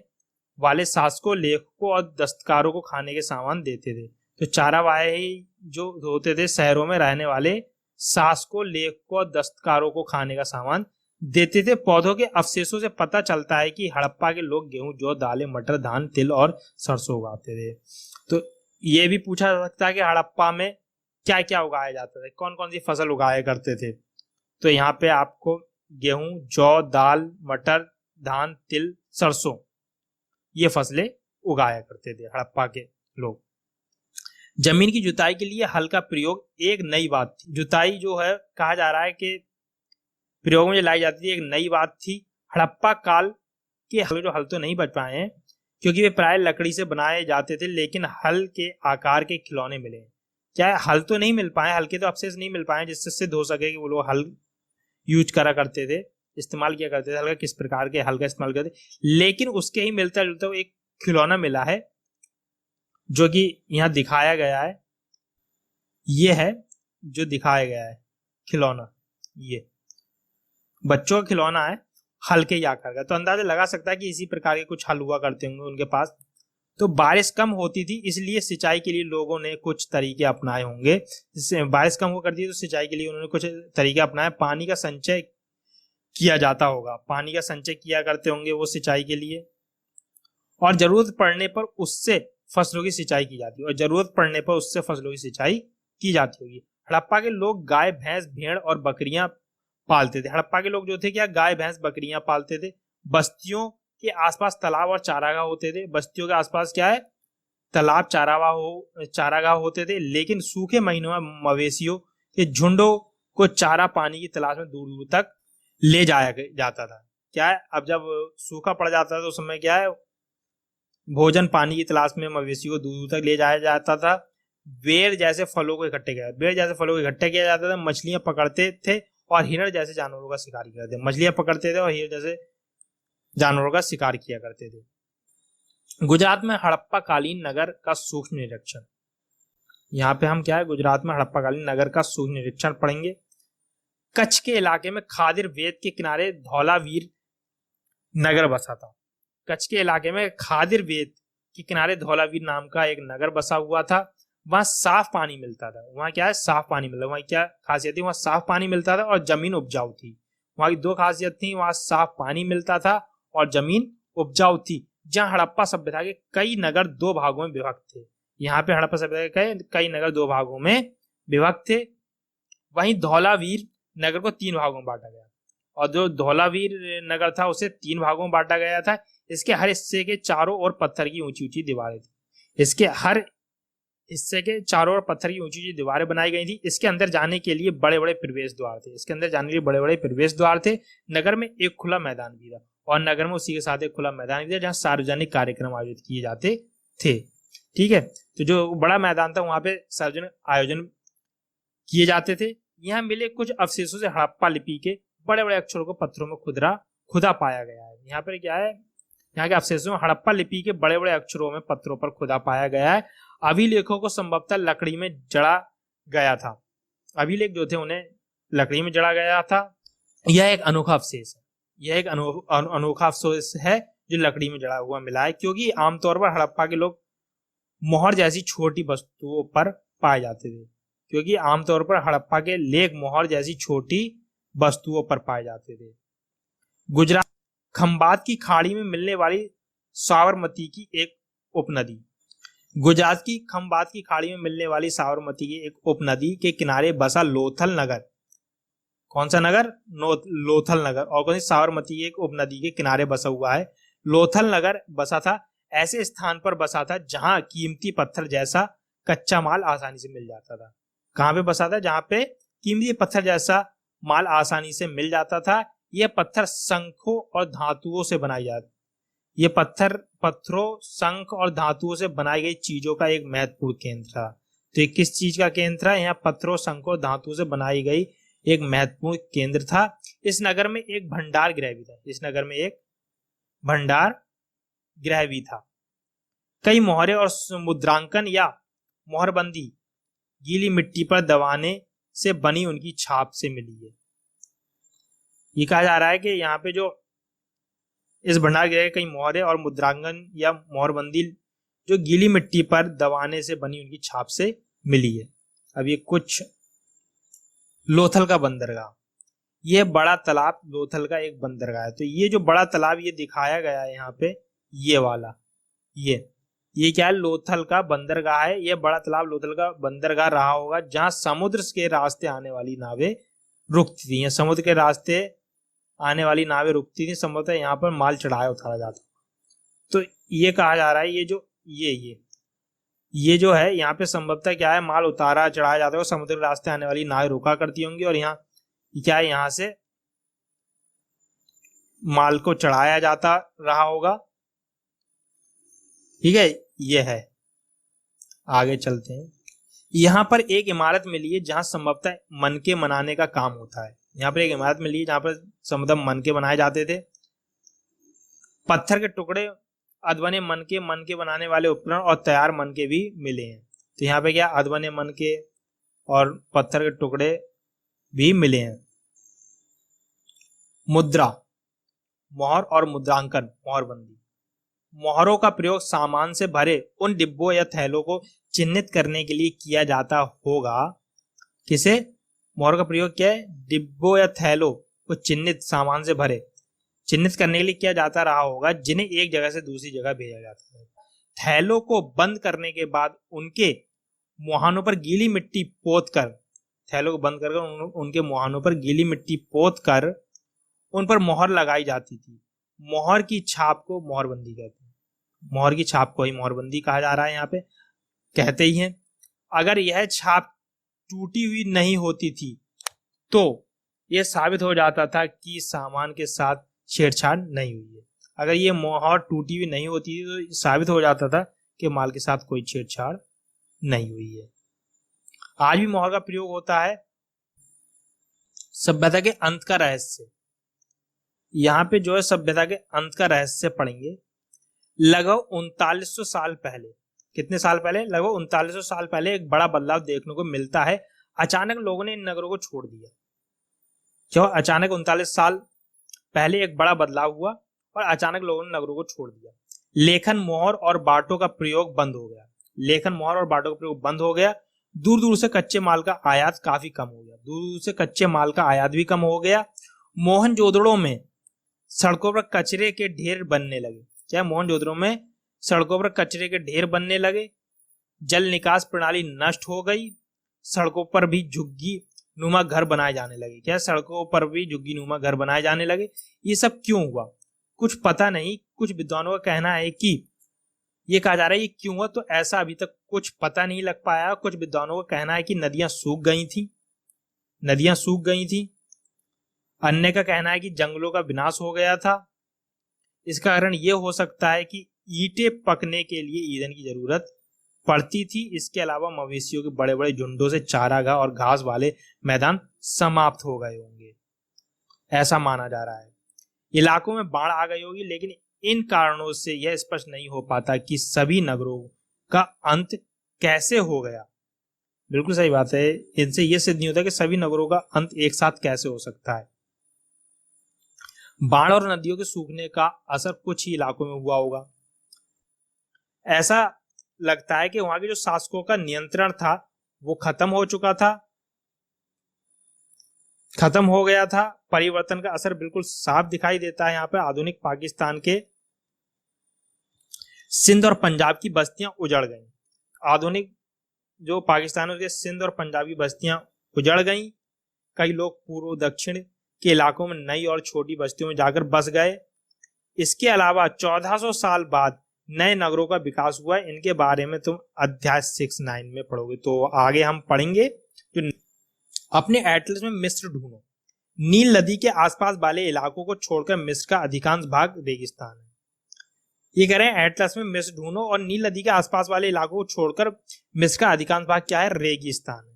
वाले शासकों, लेखकों और दस्तकारों को खाने के सामान देते थे। तो चारावाहे ही जो होते थे शहरों में रहने वाले शासकों, लेखकों और दस्तकारों को खाने का सामान देते थे। पौधों के अवशेषों से पता चलता है कि हड़प्पा के लोग गेहूं, जौ, दालें, मटर, धान, तिल और सरसों उगाते थे। तो ये भी पूछा जा सकता है कि हड़प्पा में क्या क्या उगाया जाता था, कौन कौन सी फसल उगाया करते थे। तो यहाँ पे आपको गेहूं, जौ, दाल, मटर, धान, तिल, सरसों ये फसलें उगाया करते थे हड़प्पा के लोग। जमीन की जुताई के लिए हल का प्रयोग एक नई बात थी। जुताई जो है कहा जा रहा है कि प्रयोग में लाई जाती थी, एक नई बात थी। हड़प्पा काल के हल जो हल तो नहीं बच पाए हैं क्योंकि वे प्राय लकड़ी से बनाए जाते थे, लेकिन हल के आकार के खिलौने मिले। क्या है, हल तो नहीं मिल पाए, हल के तो अवशेष नहीं मिल पाए जिससे सिद्ध हो सके कि वो लोग हल यूज करा करते थे, इस्तेमाल किया करते थे। हल का किस प्रकार के हल का इस्तेमाल करते, लेकिन उसके ही मिलता जुलता एक खिलौना मिला है जो कि यहाँ दिखाया गया है। ये है जो दिखाया गया है खिलौना, ये बच्चों का खिलौना है हल्के आकार का। तो अंदाजा लगा सकता है कि इसी प्रकार के कुछ हल हुआ करते होंगे उनके पास। तो बारिश कम होती थी, इसलिए सिंचाई के लिए लोगों ने कुछ तरीके अपनाए होंगे। जिससे बारिश कम हुआ करती है तो सिंचाई के लिए उन्होंने कुछ तरीके अपनाए। पानी का संचय किया जाता होगा, पानी का संचय किया करते होंगे वो सिंचाई के लिए, और जरूरत पड़ने पर उससे फसलों की सिंचाई की जाती है, और जरूरत पड़ने पर उससे फसलों की सिंचाई की जाती होगी। हड़प्पा के लोग गाय, भैंस, भेड़ और बकरियां पालते थे। हड़प्पा के लोग जो थे क्या गाय, भैंस, बकरियां पालते थे। बस्तियों के आसपास तालाब और चारागाह होते थे। बस्तियों के आसपास क्या है तालाब, चारागाह होते थे, लेकिन सूखे महीनों में मवेशियों के झुंडों को चारा पानी की तलाश में दूर दूर तक ले जाया जाता था। क्या है, अब जब सूखा पड़ जाता था तो उस समय क्या है भोजन पानी की तलाश में मवेशियों को दूर दूर तक ले जाया जाता था। बेर जैसे फलों को इकट्ठे किया जाता था। मछलियां पकड़ते थे और हिरण जैसे जानवरों का शिकार किया करते थे। मछलियां पकड़ते थे और हिरण जैसे जानवरों का शिकार किया करते थे। गुजरात में हड़प्पा कालीन नगर का सूक्ष्म निरीक्षण। यहाँ पे हम क्या है गुजरात में हड़प्पा कालीन नगर का सूक्ष्म निरीक्षण पढ़ेंगे। कच्छ के इलाके में खादिर वेद के किनारे धौलावीर नगर बसा था। कच्छ के इलाके में खादिर वेद के किनारे धौलावीर नाम का एक नगर बसा हुआ था। वहां साफ पानी मिलता था। वहां क्या है साफ पानी मिलता, वहां क्या खासियत थी, वहां साफ पानी मिलता था और जमीन उपजाऊ थी। वहां की दो खासियत थी, वहां साफ पानी मिलता था और जमीन उपजाऊ थी। जहां हड़प्पा सभ्यता के कई नगर दो भागों में विभक्त थे। यहाँ पे हड़प्पा सभ्यता के कई नगर दो भागों में विभक्त थे। वहीं धौलावीर नगर को तीन भागों में बांटा गया, और जो धौलावीर नगर था उसे तीन भागों में बांटा गया था। इसके हर हिस्से के चारों ओर पत्थर की ऊंची ऊंची दीवारें थी। इसके हर हिस्से के चारों ओर पत्थर की ऊंची ऊंची दीवारें बनाई गई थी। इसके अंदर जाने के लिए बड़े बड़े प्रवेश द्वार थे। नगर में एक खुला मैदान भी था, और नगर में उसी के साथ एक खुला मैदान भी था जहाँ सार्वजनिक कार्यक्रम आयोजित किए जाते थे। ठीक है, तो जो बड़ा मैदान था वहां पे सार्वजनिक आयोजन किए जाते थे। यहाँ मिले कुछ अवशेषों से हड़प्पा लिपि के बड़े बड़े अक्षरों को पत्थरों में खुदा पाया गया है। यहाँ पर क्या है, यहाँ के अवशेषों में हड़प्पा लिपि के बड़े बड़े अक्षरों में पत्थरों पर खुदा पाया गया है। अभिलेखों को संभवतः लकड़ी में जड़ा गया था। अभिलेख जो थे उन्हें लकड़ी में जड़ा गया था। यह एक अनोखा अवशेष है, यह एक अनोखा अवशेष है जो लकड़ी में जड़ा हुआ मिला है, क्योंकि आमतौर पर हड़प्पा के लोग मोहर जैसी छोटी वस्तुओं पर पाए जाते थे। क्योंकि आमतौर पर हड़प्पा के लेख मोहर जैसी छोटी वस्तुओं पर पाए जाते थे। गुजरात खंबात की खाड़ी में मिलने वाली साबरमती की एक उपनदी। गुजरात की खंबात की खाड़ी में मिलने वाली साबरमती की एक उपनदी के किनारे बसा लोथल नगर, कौन सा नगर? लोथल नगर। और कौन सी? साबरमती की एक उपनदी के किनारे बसा हुआ है। लोथल नगर बसा था ऐसे स्थान पर बसा था जहां कीमती पत्थर जैसा कच्चा माल आसानी से मिल जाता था। कहां पे बसा था? जहां पे कीमती पत्थर जैसा माल आसानी से मिल जाता था। यह पत्थर शंखों और धातुओं से बनाई जाती, ये पत्थरों, शंख और धातुओं से बनाई गई चीजों का एक महत्वपूर्ण केंद्र था। तो ये किस चीज का केंद्र था? यहाँ पत्थरों, शंख और धातुओं से बनाई गई एक महत्वपूर्ण केंद्र था। इस नगर में एक भंडार गृह भी था। इस नगर में एक भंडार गृह भी था। कई मोहरे और मुद्रांकन या मोहरबंदी गीली मिट्टी पर दबाने से बनी उनकी छाप से मिली है। ये कहा जा रहा है कि यहाँ पे जो इस भंडार गृह कई मोहरे और मुद्रांकन या मोहरबंदी जो गीली मिट्टी पर दबाने से बनी उनकी छाप से मिली है। अब ये कुछ लोथल का बंदरगाह, ये बड़ा तालाब लोथल का एक बंदरगाह है। तो ये जो बड़ा तालाब ये दिखाया गया है यहाँ पे, ये वाला, ये क्या है? लोथल का बंदरगाह है। ये बड़ा तालाब लोथल का बंदरगाह रहा होगा जहां समुद्र के रास्ते आने वाली नावें रुकती थी। समुद्र के रास्ते आने वाली नावें रुकती थी, संभवतः यहाँ पर माल चढ़ाया उतारा जाता। तो ये कहा जा रहा है ये जो ये जो है यहाँ पे संभवतः क्या है? माल उतारा चढ़ाया जाता है और समुद्र के रास्ते आने वाली नावें रुका करती होंगी और यहाँ क्या है? यहाँ से माल को चढ़ाया जाता रहा होगा। ठीक है, ये है। आगे चलते हैं। यहाँ पर एक इमारत मिली है जहां संभवतः मनके मनाने का काम होता है। यहाँ पर एक इमारत मिली है जहां पर संभवतः मनके बनाए जाते थे। पत्थर के टुकड़े, अधबने मनके बनाने वाले उपकरण और तैयार मनके भी मिले हैं। तो यहाँ पे क्या? अधबने मनके और पत्थर के टुकड़े भी मिले हैं। मुद्रा, मोहर और मुद्रांकन, मोहरबंदी। मोहरों का प्रयोग सामान से भरे उन डिब्बों या थैलों को चिन्हित करने के लिए किया जाता होगा। किसे? मोहर का प्रयोग क्या है? डिब्बों या थैलों को चिन्हित, सामान से भरे, चिन्हित करने के लिए किया जाता रहा होगा जिन्हें एक जगह से दूसरी जगह भेजा जाता है। थैलों को बंद करने के बाद उनके मुहानों पर गीली मिट्टी पोत कर, थैलों को बंद कर उनके मुहानों पर गीली मिट्टी पोत कर उन पर मोहर लगाई जाती थी। मोहर की छाप को मोहरबंदी कहते हैं। मोहर की छाप को ही मोहरबंदी कहा जा रहा है। यहाँ पे कहते ही हैं। अगर यह छाप टूटी हुई नहीं होती थी तो यह साबित हो जाता था कि सामान के साथ छेड़छाड़ नहीं हुई है। अगर ये मोहर टूटी हुई नहीं होती थी तो साबित हो जाता था कि माल के साथ कोई छेड़छाड़ नहीं हुई है। आज भी मोहर का प्रयोग होता है। सभ्यता के अंत का रहस्य, यहाँ पे जो है सभ्यता के अंत का रहस्य पढ़ेंगे। लगभग 3900 साल पहले, कितने साल पहले? लगभग 3900 साल पहले एक बड़ा बदलाव देखने को मिलता है। अचानक लोगों ने इन नगरों को छोड़ दिया। क्यों? अचानक 39 साल पहले एक बड़ा बदलाव हुआ और अचानक लोगों ने नगरों को छोड़ दिया। लेखन, मोहर और बाटों का प्रयोग बंद हो गया। लेखन, मोहर और बाटों का प्रयोग बंद हो गया। दूर दूर से कच्चे माल का आयात काफी कम हो गया। दूर दूर से कच्चे माल का आयात भी कम हो गया। मोहनजोदड़ो में सड़कों पर कचरे के ढेर बनने लगे। क्या? मोहनजोदड़ो में सड़कों पर कचरे के ढेर बनने लगे। जल निकास प्रणाली नष्ट हो गई। सड़कों पर भी झुग्गी नुमा घर बनाए जाने लगे। क्या? सड़कों पर भी झुग्गी नुमा घर बनाए जाने लगे। ये सब क्यों हुआ? कुछ पता नहीं। कुछ विद्वानों का कहना है कि ये कहा जा रहा है ये क्यों हुआ, तो ऐसा अभी तक कुछ पता नहीं लग पाया। कुछ विद्वानों का कहना है कि नदियां सूख गई थी, नदियां सूख गई थी। अन्य का कहना है कि जंगलों का विनाश हो गया था। इसका कारण यह हो सकता है कि ईंटें पकने के लिए ईंधन की जरूरत पड़ती थी। इसके अलावा मवेशियों के बड़े बड़े झुंडों से चारागाह और घास वाले मैदान समाप्त हो गए होंगे, ऐसा माना जा रहा है। इलाकों में बाढ़ आ गई होगी, लेकिन इन कारणों से यह स्पष्ट नहीं हो पाता कि सभी नगरों का अंत कैसे हो गया। बिल्कुल सही बात है। इनसे यह सिद्ध नहीं होता कि सभी नगरों का अंत एक साथ कैसे हो सकता है। बाढ़ और नदियों के सूखने का असर कुछ ही इलाकों में हुआ होगा। ऐसा लगता है कि वहां के जो शासकों का नियंत्रण था वो खत्म हो चुका था, खत्म हो गया था। परिवर्तन का असर बिल्कुल साफ दिखाई देता है। यहाँ पे आधुनिक पाकिस्तान के सिंध और पंजाब की बस्तियां उजड़ गईं। आधुनिक जो पाकिस्तान है उसके सिंध और पंजाबी बस्तियां उजड़ गईं। कई लोग पूर्व दक्षिण के इलाकों में नई और छोटी बस्तियों में जाकर बस गए। इसके अलावा 1400 साल बाद नए नगरों का विकास हुआ। इनके बारे में तुम अध्याय 6-9 में पढ़ोगे। तो आगे हम पढ़ेंगे। जो अपने एटलस में मिस्र ढूंढो। नील नदी के आसपास वाले इलाकों को छोड़कर मिस्र का अधिकांश भाग रेगिस्तान है। ये कह रहे हैं एटलस में मिस्र ढूंढो और नील नदी के आसपास वाले इलाकों को छोड़कर मिस्र का अधिकांश भाग क्या है? रेगिस्तान है।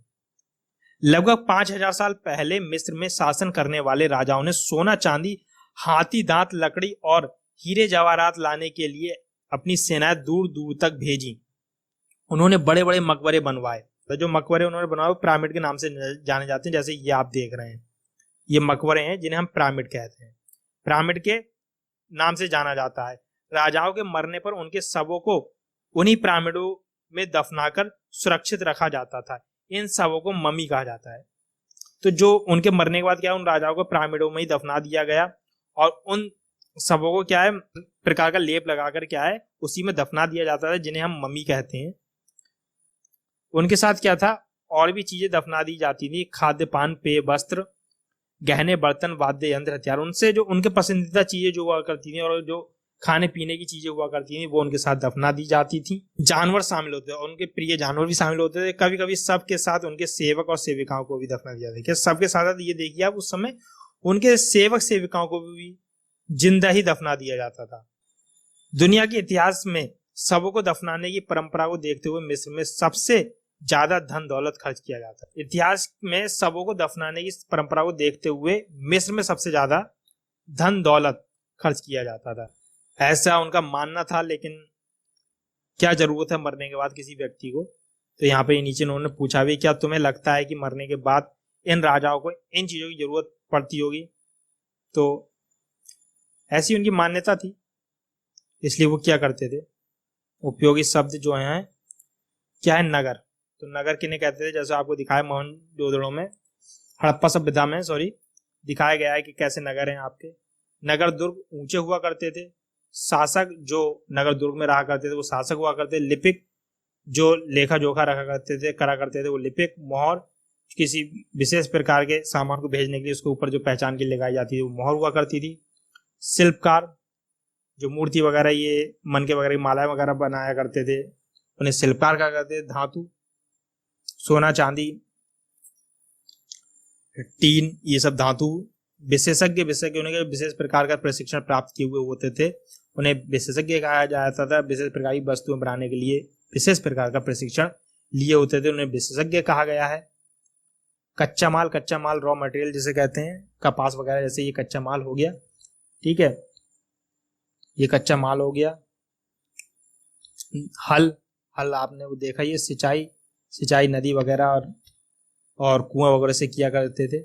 लगभग 5000 साल पहले मिस्र में शासन करने वाले राजाओं ने सोना, चांदी, हाथी दांत, लकड़ी और हीरे जवाहरात लाने के लिए अपनी सेनाएं दूर दूर तक भेजी। उन्होंने बड़े बड़े मकबरे बनवाए। तो जो मकबरे उन्होंने बनवाए पिरामिड के नाम से जाने जाते हैं। जैसे ये आप देख रहे हैं, ये मकबरे हैं जिन्हें हम पिरामिड कहते हैं। पिरामिड के नाम से जाना जाता है। राजाओं के मरने पर उनके शवों को उन्हीं पिरामिडों में दफनाकर सुरक्षित रखा जाता था। इन शवों को मम्मी कहा जाता है। तो जो उनके मरने के बाद क्या, उन राजाओं को पिरामिडों में ही दफना दिया गया और उन शवों को क्या है, प्रकार का लेप लगाकर क्या है, उसी में दफना दिया जाता था, जिन्हें हम मम्मी कहते हैं। उनके साथ क्या था, और भी चीजें दफना दी जाती थी। खाद्य, पान, पेय, वस्त्र, गहने, बर्तन, वाद्य यंत्र, हथियार। उनसे जो उनके पसंदीदा चीजें जो हुआ करती थी और जो खाने पीने की चीजें हुआ करती थी वो उनके साथ दफना दी जाती थी। जानवर शामिल होते थे और उनके प्रिय जानवर भी शामिल होते थे। कभी कभी सबके साथ उनके सेवक और सेविकाओं को भी दफना दिया जाता था। सबके साथ ये देखिए आप, उस समय उनके सेवक सेविकाओं को भी जिंदा ही दफना दिया जाता था। दुनिया के इतिहास में शवों को दफनाने की परंपरा को देखते हुए मिस्र में सबसे ज्यादा धन दौलत खर्च किया जाता है। इतिहास में शवों को दफनाने की परंपरा को देखते हुए मिस्र में सबसे ज्यादा धन दौलत खर्च किया जाता था, ऐसा उनका मानना था। लेकिन क्या जरूरत है मरने के बाद किसी व्यक्ति को? तो यहाँ पे नीचे उन्होंने पूछा भी, क्या तुम्हें लगता है कि मरने के बाद इन राजाओं को इन चीजों की जरूरत पड़ती होगी? तो ऐसी उनकी मान्यता थी, इसलिए वो क्या करते थे, उपयोगी शब्द जो हैं क्या है, नगर। तो नगर किन्हें कहते थे? जैसे आपको दिखाया मोहनजोदड़ो में, हड़प्पा सभ्यता में दिखाया गया है कि कैसे नगर हैं आपके। नगर दुर्ग ऊंचे हुआ करते थे। शासक जो नगर दुर्ग में रहा करते थे वो शासक हुआ करते। लिपिक जो लेखा जोखा करा करते थे वो लिपिक। मोहर किसी विशेष प्रकार के सामान को भेजने के लिए उसके ऊपर जो पहचान की लगाई जाती थी वो मोहर हुआ करती थी। शिल्पकार जो मूर्ति वगैरह, ये मन के वगैरह की मालाएं वगैरह बनाया करते थे, उन्हें शिल्पकार कहा करते थे। धातु, सोना, चांदी, टीन, ये सब धातु। विशेषज्ञ उन्हें विशेष प्रकार का प्रशिक्षण प्राप्त किए हुए होते थे, उन्हें विशेषज्ञ कहा जाता था। विशेष प्रकार की वस्तुएं बनाने के लिए विशेष प्रकार का प्रशिक्षण लिए होते थे, उन्हें विशेषज्ञ कहा गया है। कच्चा माल रॉ मटेरियल जिसे कहते हैं, कपास वगैरह, जैसे ये कच्चा माल हो गया, ठीक है, ये कच्चा माल हो गया। हल आपने वो देखा, ये सिंचाई नदी वगैरह और कुआं वगैरह से किया करते थे।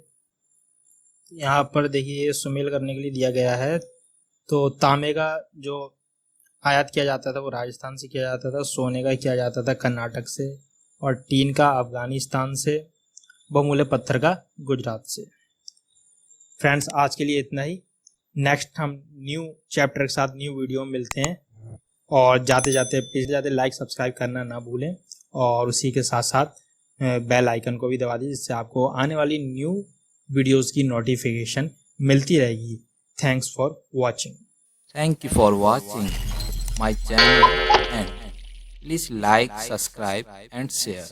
यहाँ पर देखिए सुमेल करने के लिए दिया गया है। तो तांबे का जो आयात किया जाता था वो राजस्थान से किया जाता था। सोने का किया जाता था कर्नाटक से, और टीन का अफगानिस्तान से, बहुमूल्य पत्थर का गुजरात से। फ्रेंड्स, आज के लिए इतना ही। नेक्स्ट हम न्यू चैप्टर के साथ न्यू वीडियो में मिलते हैं। और जाते जाते लाइक सब्सक्राइब करना ना भूलें, और उसी के साथ साथ बेल आइकन को भी दबा दीजिए, जिससे आपको आने वाली न्यू वीडियोस की नोटिफिकेशन मिलती रहेगी। Thanks for watching. Thank you for watching my channel and please like, subscribe and share.